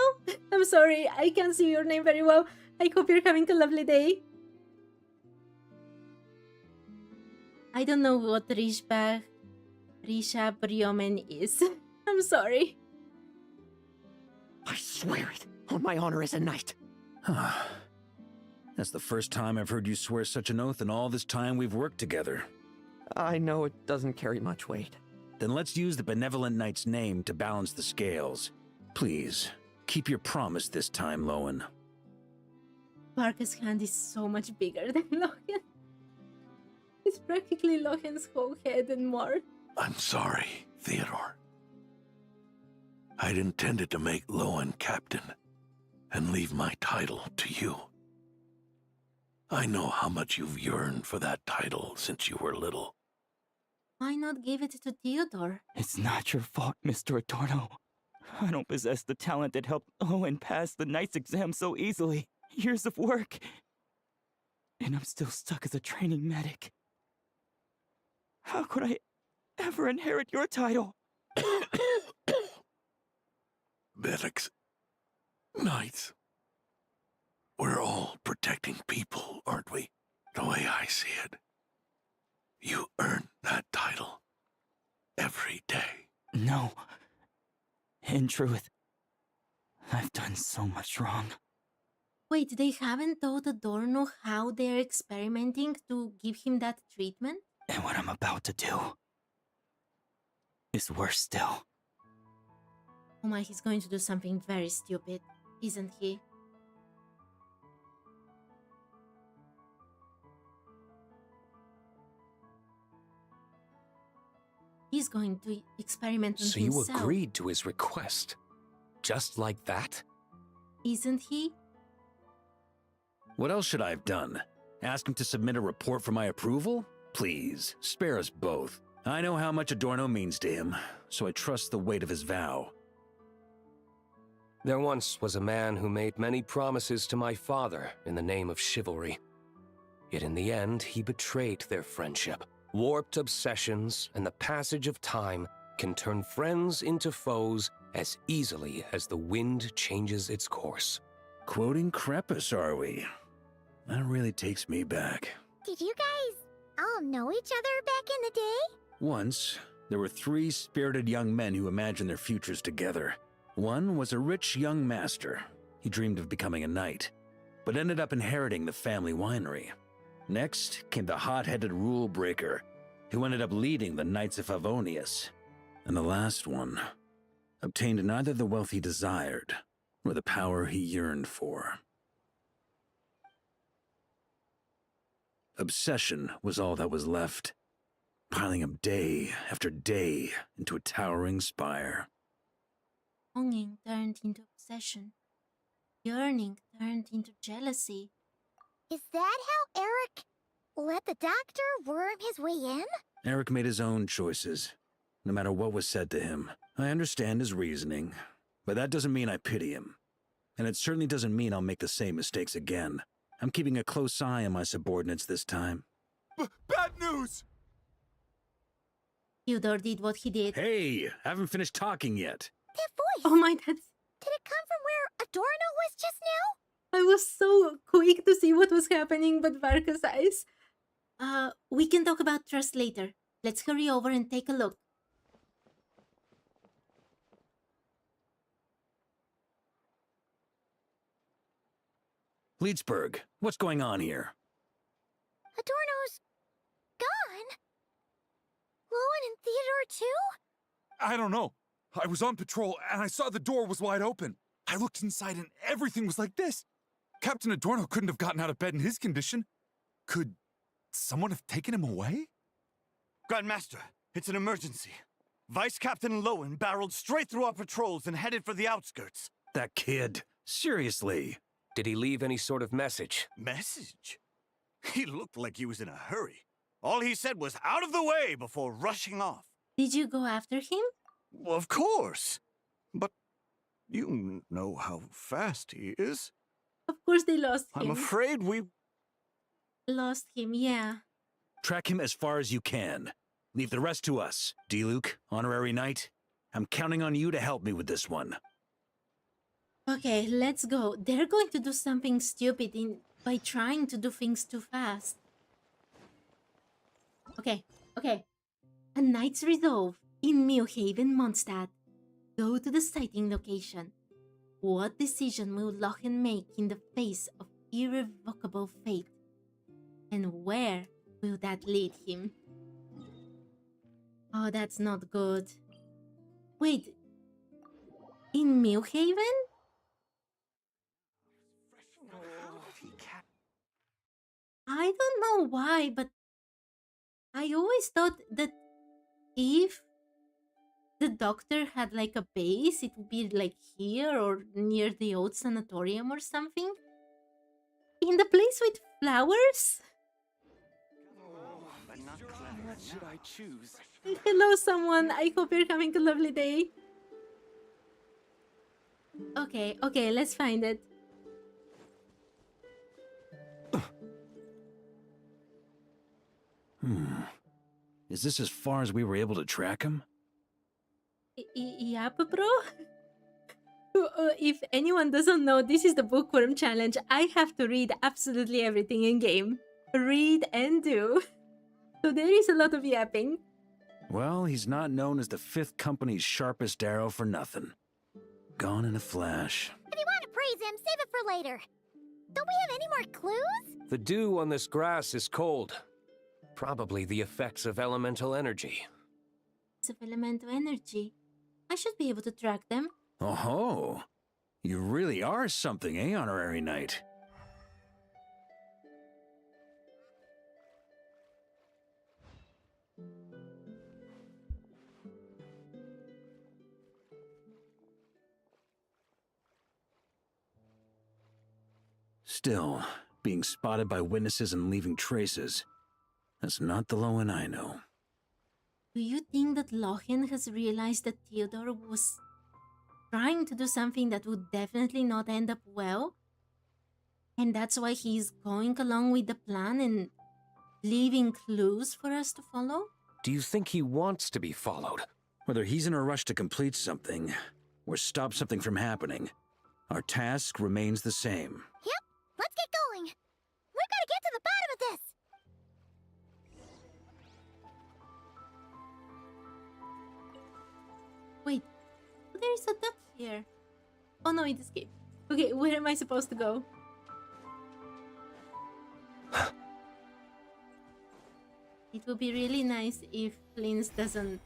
I'm sorry, I can't see your name very well. I hope you're having a lovely day. I don't know what Risha Briomen is. I'm sorry. I swear it, on my honor as a knight. That's the first time I've heard you swear such an oath in all this time we've worked together. I know it doesn't carry much weight. Then let's use the Benevolent Knight's name to balance the scales. Please, keep your promise this time, Lohen. Varka's hand is so much bigger than Lohen. It's practically Lohen's whole head and more. I'm sorry, Theodore. I'd intended to make Lohen captain and leave my title to you. I know how much you've yearned for that title since you were little. Why not give it to Theodore? It's not your fault, Mr. Adorno. I don't possess the talent that helped Owen pass the knight's exam so easily. Years of work. And I'm still stuck as a training medic. How could I ever inherit your title? Medics, knights, we're all protecting people, aren't we? The way I see it. You earn that title every day. No. In truth, I've done so much wrong. Wait, they haven't told Adorno how they're experimenting to give him that treatment? And what I'm about to do is worse still. Oh my, he's going to do something very stupid, isn't he? He's going to experiment on So himself. you agreed to his request? Just like that? Isn't he? What else should I have done? Ask him to submit a report for my approval? Please, spare us both. I know how much Adorno means to him, so I trust the weight of his vow. There once was a man who made many promises to my father in the name of chivalry. Yet in the end, he betrayed their friendship. Warped obsessions and the passage of time can turn friends into foes as easily as the wind changes its course. Quoting Crepus, are we? That really takes me back. Did you guys all know each other back in the day? Once, there were 3 spirited young men who imagined their futures together. One was a rich young master. He dreamed of becoming a knight, but ended up inheriting the family winery. Next came the hot-headed rule breaker, who ended up leading the Knights of Favonius. And the last one obtained neither the wealth he desired, nor the power he yearned for. Obsession was all that was left, piling up day after day into a towering spire. Longing turned into obsession. Yearning turned into jealousy. Is that how Eric let the doctor worm his way in? Eric made his own choices, no matter what was said to him. I understand his reasoning, but that doesn't mean I pity him. And it certainly doesn't mean I'll make the same mistakes again. I'm keeping a close eye on my subordinates this time. Bad news! Theodore did what he did. Hey, I haven't finished talking yet. That voice! Oh my, that's... Did it come from where Adorno was just now? I was so quick to see what was happening, but Varka's eyes. We can talk about trust later. Let's hurry over and take a look. Leedsburg, what's going on here? Adorno's gone? Lohen and Theodore too? I don't know. I was on patrol and I saw the door was wide open. I looked inside and everything was like this. Captain Adorno couldn't have gotten out of bed in his condition. Could someone have taken him away? Grandmaster, it's an emergency. Vice Captain Lohen barreled straight through our patrols and headed for the outskirts. That kid. Seriously. Did he leave any sort of message? Message? He looked like he was in a hurry. All he said was out of the way before rushing off. Did you go after him? Well, of course. But you know how fast he is. Of course they lost him. I'm afraid we lost him, yeah. Track him as far as you can. Leave the rest to us. D-Luke, Honorary Knight, I'm counting on you to help me with this one. Okay, let's go. They're going to do something stupid by trying to do things too fast. Okay. A Knight's Resolve in Millhaven, Mondstadt. Go to the sighting location. What decision will Lohen make in the face of irrevocable fate? And where will that lead him? Oh, that's not good. Wait. In Millhaven? I don't know why, but I always thought that if the doctor had like a base, it would be like here or near the old sanatorium or something. In the place with flowers? What should I choose? Hello, someone. I hope you're having a lovely day. Okay, let's find it. Is this as far as we were able to track him? Yep, bro. If anyone doesn't know, this is the Bookworm challenge. I have to read absolutely everything in game. Read and do. So there is a lot of yapping. Well, he's not known as the 5th Company's sharpest arrow for nothing. Gone in a flash. If you want to praise him, save it for later. Don't we have any more clues? The dew on this grass is cold. Probably the effects of elemental energy. Of elemental energy. I should be able to track them. Oh, you really are something, eh, Honorary Knight? Still, being spotted by witnesses and leaving traces, that's not the Lohen I know. Do you think that Lohen has realized that Theodore was trying to do something that would definitely not end up well? And that's why he's going along with the plan and leaving clues for us to follow? Do you think he wants to be followed? Whether he's in a rush to complete something, or stop something from happening, our task remains the same. Yep, let's get going. We've got to get to the bottom of this. Wait, there is a duck here. Oh no, it escaped. Okay, where am I supposed to go? It would be really nice if Linz doesn't,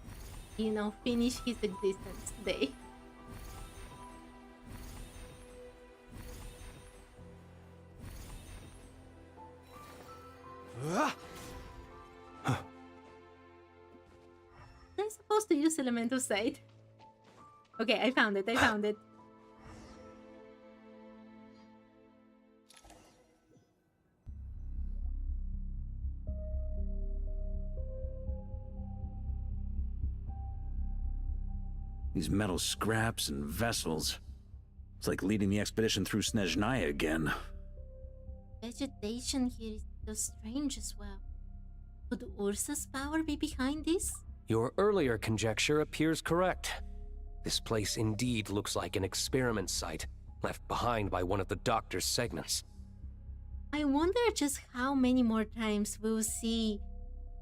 you know, finish his existence today. I'm supposed to use Elemental Sight. Okay, I found it. These metal scraps and vessels. It's like leading the expedition through Snezhnaya again. Vegetation here is so strange as well. Could Ursa's power be behind this? Your earlier conjecture appears correct. This place indeed looks like an experiment site, left behind by one of the Doctor's segments. I wonder just how many more times we'll see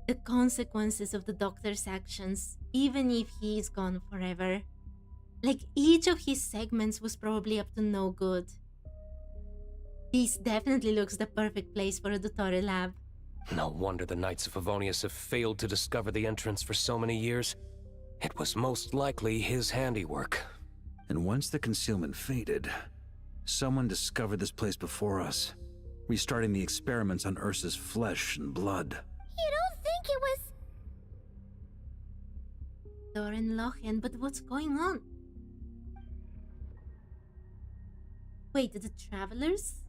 the consequences of the Doctor's actions, even if he is gone forever. Like, each of his segments was probably up to no good. This definitely looks the perfect place for a Dottore lab. No wonder the Knights of Favonius have failed to discover the entrance for so many years. It was most likely his handiwork. And once the concealment faded, someone discovered this place before us, restarting the experiments on Ursa's flesh and blood. You don't think it was... Doran Lohen, but what's going on? Wait, the Traveler's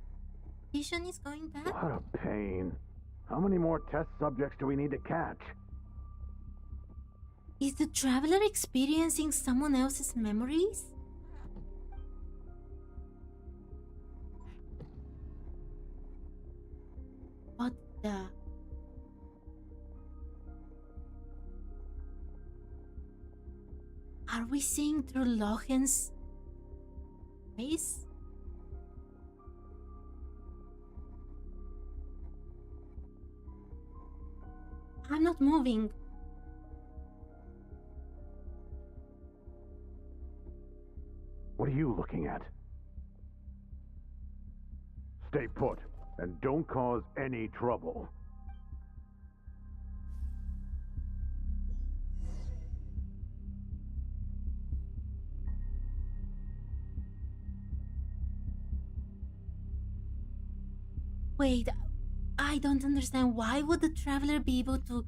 vision is going back? What a pain. How many more test subjects do we need to catch? Is the Traveler experiencing someone else's memories? What the... Are we seeing through Lohen's face? I'm not moving. What are you looking at? Stay put, and don't cause any trouble. Wait, I don't understand. Why would the Traveler be able to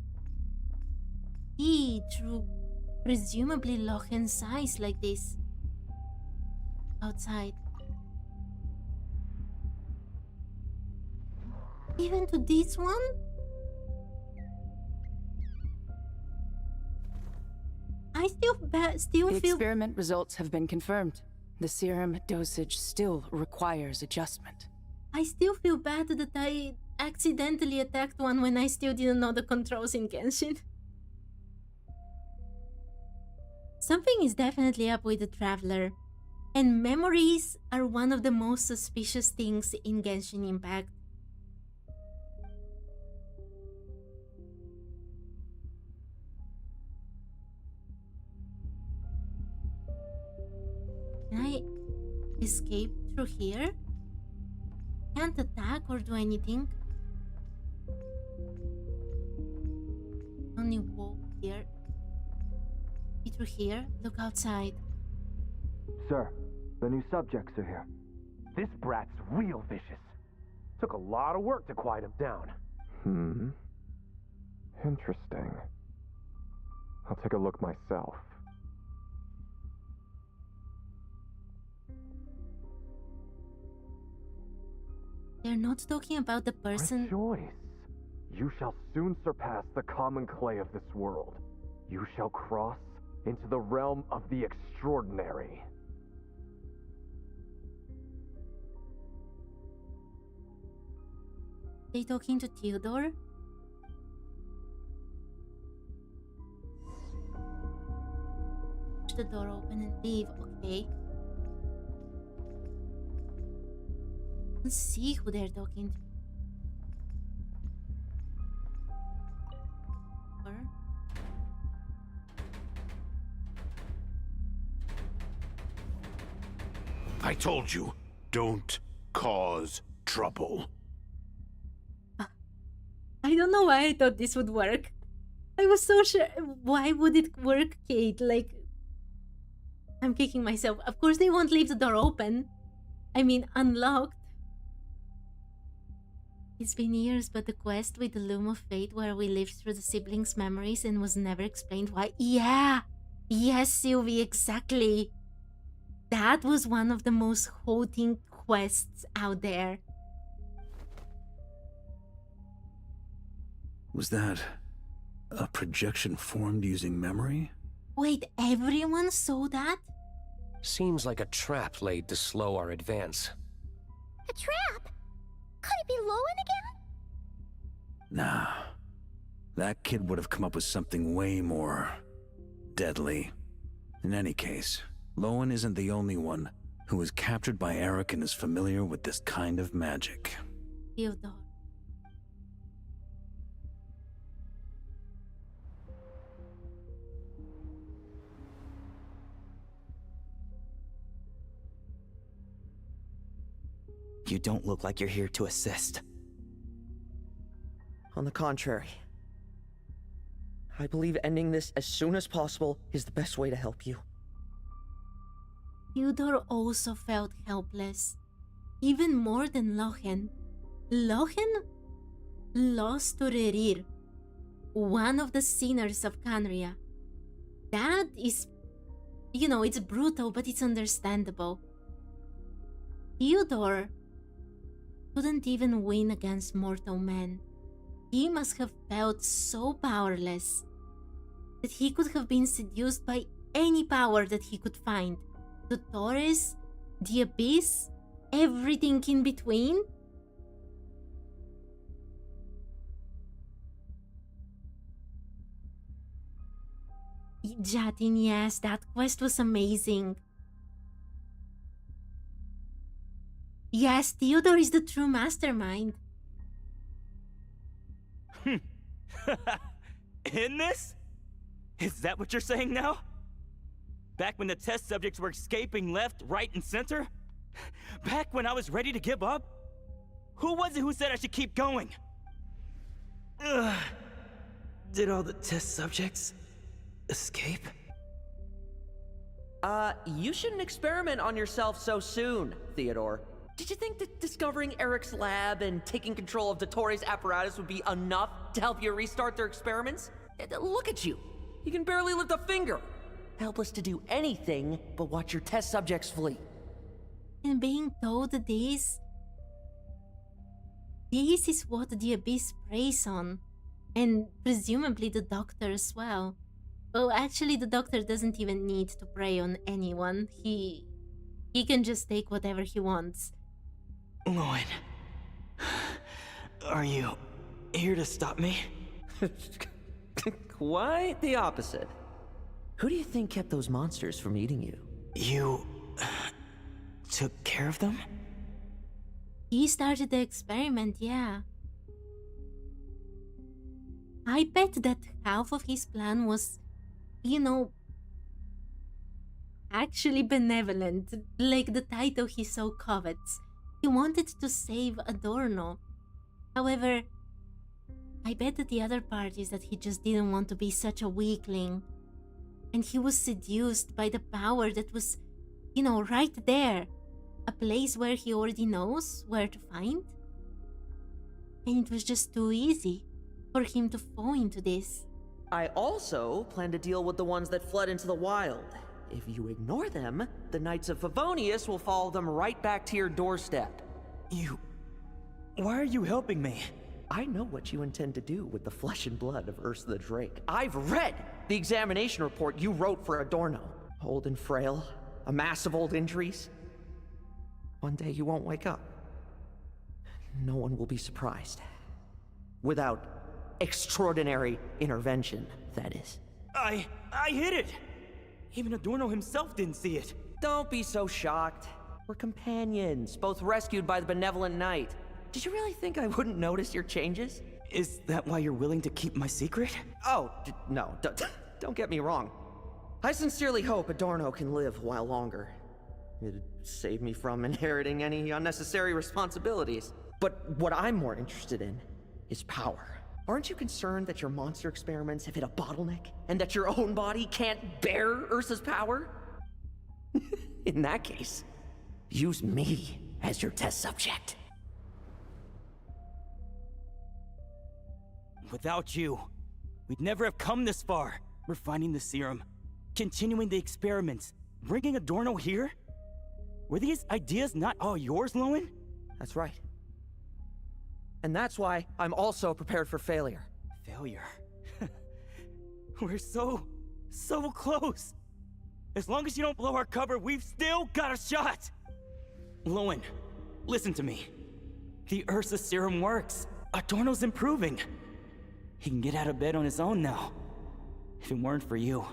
see through presumably Lohen's eyes like this? Outside. Even to this one? I still The feel... experiment results have been confirmed. The serum dosage still requires adjustment. I still feel bad that I accidentally attacked one when I still didn't know the controls in Genshin. Something is definitely up with the Traveler. And memories are one of the most suspicious things in Genshin Impact. Can I escape through here? Can't attack or do anything. Only walk here. Be through here. Look outside. Sir, the new subjects are here. This brat's real vicious. Took a lot of work to quiet him down. Interesting. I'll take a look myself. They're not talking about the person. Rejoice. You shall soon surpass the common clay of this world. You shall cross into the realm of the extraordinary. They talking to Theodore? Push the door open and leave. Okay. Let's see who they're talking to. I told you, don't cause trouble. I don't know why I thought this would work. I was so sure. Why would it work, Kate? Like, I'm kicking myself. Of course they won't leave the door open. I mean, unlocked. It's been years, but the quest with the Loom of Fate where we lived through the siblings' memories and was never explained why. Yeah! Yes, Sylvie, exactly. That was one of the most haunting quests out there. Was that a projection formed using memory? Wait, everyone saw that? Seems like a trap laid to slow our advance. A trap? Could it be Lohen again? Nah. That kid would have come up with something way more deadly. In any case, Lohen isn't the only one who was captured by Eric and is familiar with this kind of magic. Theodore. You don't look like you're here to assist. On the contrary, I believe ending this as soon as possible is the best way to help you. Theodore also felt helpless, even more than Lohen. Lohen lost to Rerir, one of the sinners of Canria. That is, it's brutal, but it's understandable. Theodore couldn't even win against mortal men. He must have felt so powerless that he could have been seduced by any power that he could find. The Torres, the Abyss, everything in between. Jatin, yes, that quest was amazing. Yes, Theodore is the true mastermind. In this? Is that what you're saying now? Back when the test subjects were escaping left, right, and center? Back when I was ready to give up? Who was it who said I should keep going? Did all the test subjects escape? You shouldn't experiment on yourself so soon, Theodore. Did you think that discovering Eric's lab and taking control of Dottore apparatus would be enough to help you restart their experiments? Look at you. You can barely lift a finger. Helpless to do anything but watch your test subjects flee. And being told this is what the Abyss preys on. And presumably the Doctor as well. Oh, actually the Doctor doesn't even need to prey on anyone. He can just take whatever he wants. Lohen, are you here to stop me? Quite the opposite. Who do you think kept those monsters from eating you? You took care of them? He started the experiment, yeah. I bet that half of his plan was, actually benevolent, like the title he so covets. He wanted to save Adorno. However, I bet that the other part is that he just didn't want to be such a weakling. And he was seduced by the power that was, right there. A place where he already knows where to find. And it was just too easy for him to fall into this. I also plan to deal with the ones that fled into the wild. If you ignore them, the Knights of Favonius will follow them right back to your doorstep. Why are you helping me? I know what you intend to do with the flesh and blood of Ursa the Drake. I've read the examination report you wrote for Adorno. Old and frail, a mass of old injuries. One day you won't wake up. No one will be surprised. Without extraordinary intervention, that is. I hid it! Even Adorno himself didn't see it. Don't be so shocked. We're companions, both rescued by the benevolent knight. Did you really think I wouldn't notice your changes? Is that why you're willing to keep my secret? Oh, no, don't get me wrong. I sincerely hope Adorno can live a while longer. It'd save me from inheriting any unnecessary responsibilities. But what I'm more interested in is power. Aren't you concerned that your monster experiments have hit a bottleneck? And that your own body can't bear Ursa's power? In that case, use me as your test subject. Without you, we'd never have come this far. Refining the serum, continuing the experiments, bringing Adorno here? Were these ideas not all yours, Lohen? That's right. And that's why I'm also prepared for failure. Failure? We're so close. As long as you don't blow our cover, we've still got a shot. Lohen, listen to me. The Ursa serum works. Adorno's improving. He can get out of bed on his own now. If it weren't for you,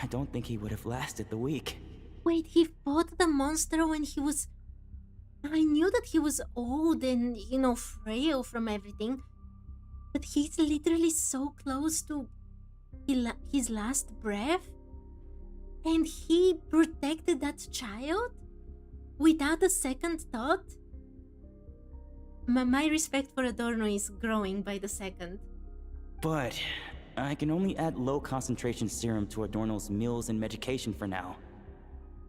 I don't think he would have lasted the week. Wait, he fought the monster when he was... I knew that he was old and, frail from everything. But he's literally so close to his last breath. And he protected that child? Without a second thought? my respect for Adorno is growing by the second. But I can only add low concentration serum to Adorno's meals and medication for now.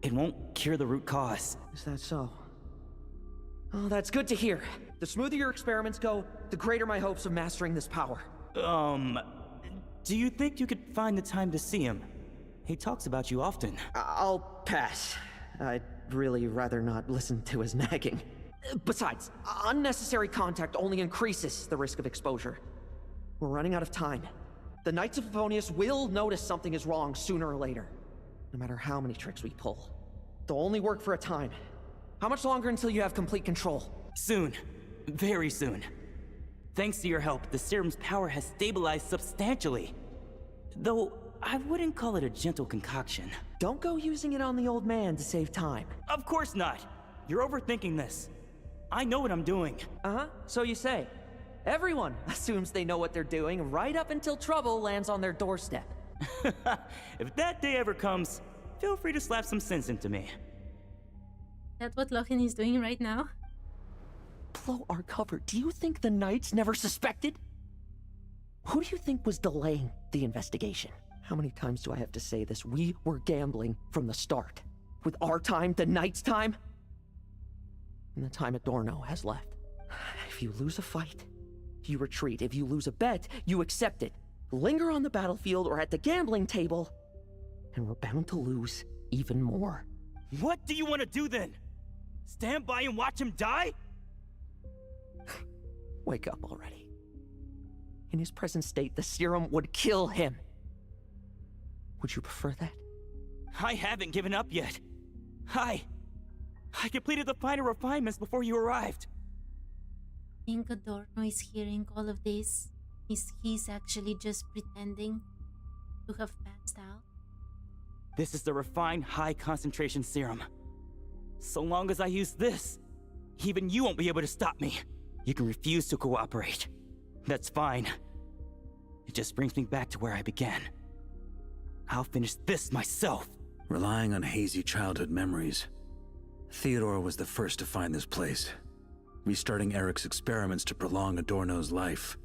It won't cure the root cause. Is that so? Oh, that's good to hear. The smoother your experiments go, the greater my hopes of mastering this power. Do you think you could find the time to see him? He talks about you often. I'll pass. I'd really rather not listen to his nagging. Besides, unnecessary contact only increases the risk of exposure. We're running out of time. The Knights of Favonius will notice something is wrong sooner or later, no matter how many tricks we pull. They'll only work for a time. How much longer until you have complete control? Soon. Very soon. Thanks to your help, the serum's power has stabilized substantially. Though, I wouldn't call it a gentle concoction. Don't go using it on the old man to save time. Of course not! You're overthinking this. I know what I'm doing. Uh-huh, so you say. Everyone assumes they know what they're doing right up until trouble lands on their doorstep. If that day ever comes, feel free to slap some sense into me. That's what Lohen is doing right now. Blow our cover. Do you think the Knights never suspected? Who do you think was delaying the investigation? How many times do I have to say this? We were gambling from the start. With our time, the Knights' time, and the time Adorno has left. If you lose a fight, you retreat. If you lose a bet, you accept it. Linger on the battlefield or at the gambling table, and we're bound to lose even more. What do you want to do then? Stand by and watch him die? Wake up already. In his present state, the serum would kill him. Would you prefer that? I haven't given up yet. I completed the final refinements before you arrived. I think Adorno is hearing all of this. He's actually just pretending to have passed out. This is the refined high-concentration serum. So long as I use this, even you won't be able to stop me. You can refuse to cooperate. That's fine. It just brings me back to where I began. I'll finish this myself. Relying on hazy childhood memories, Theodore was the first to find this place, restarting Eric's experiments to prolong Adorno's life.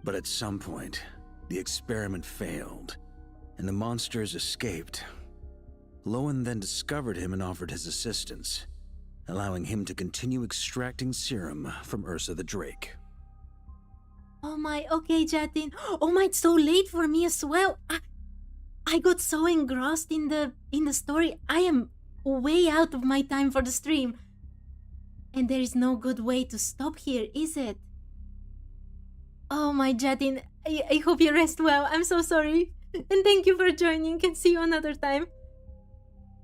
But at some point, the experiment failed, and the monsters escaped. Lohen then discovered him and offered his assistance, allowing him to continue extracting serum from Ursa the Drake. Oh my, okay, Jatin. Oh my, it's so late for me as well. I got so engrossed in the story. I am way out of my time for the stream. And there is no good way to stop here, is it? Oh my, Jatin, I hope you rest well. I'm so sorry. And thank you for joining. Can see you another time.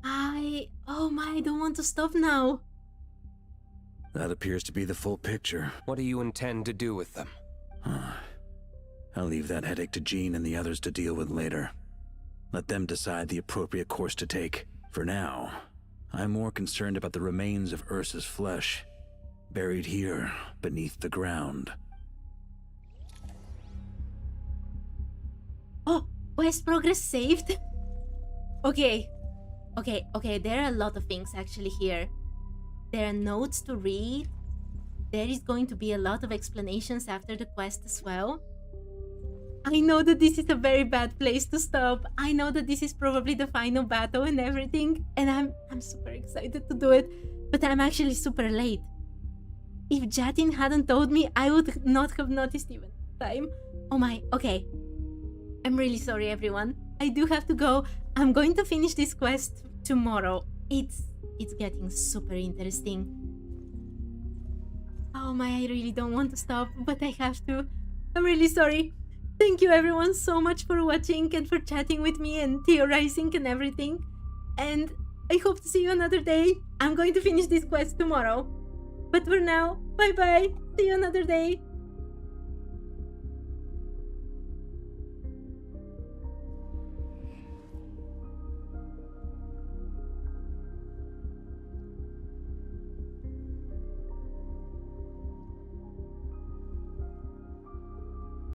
Oh my, I don't want to stop now. That appears to be the full picture. What do you intend to do with them? I'll leave that headache to Jean and the others to deal with later. Let them decide the appropriate course to take. For now, I'm more concerned about the remains of Ursa's flesh, buried here beneath the ground. Oh, quest progress saved? Okay, there are a lot of things actually here. There are notes to read. There is going to be a lot of explanations after the quest as well. I know that this is a very bad place to stop. I know that this is probably the final battle and everything, and I'm super excited to do it, but I'm actually super late. If Jatin hadn't told me, I would not have noticed even time. Oh my, okay. I'm really sorry, everyone. I do have to go. I'm going to finish this quest tomorrow. It's getting super interesting. Oh my, I really don't want to stop, but I have to. I'm really sorry. Thank you everyone so much for watching and for chatting with me and theorizing and everything. And I hope to see you another day. I'm going to finish this quest tomorrow. But for now, bye bye. See you another day.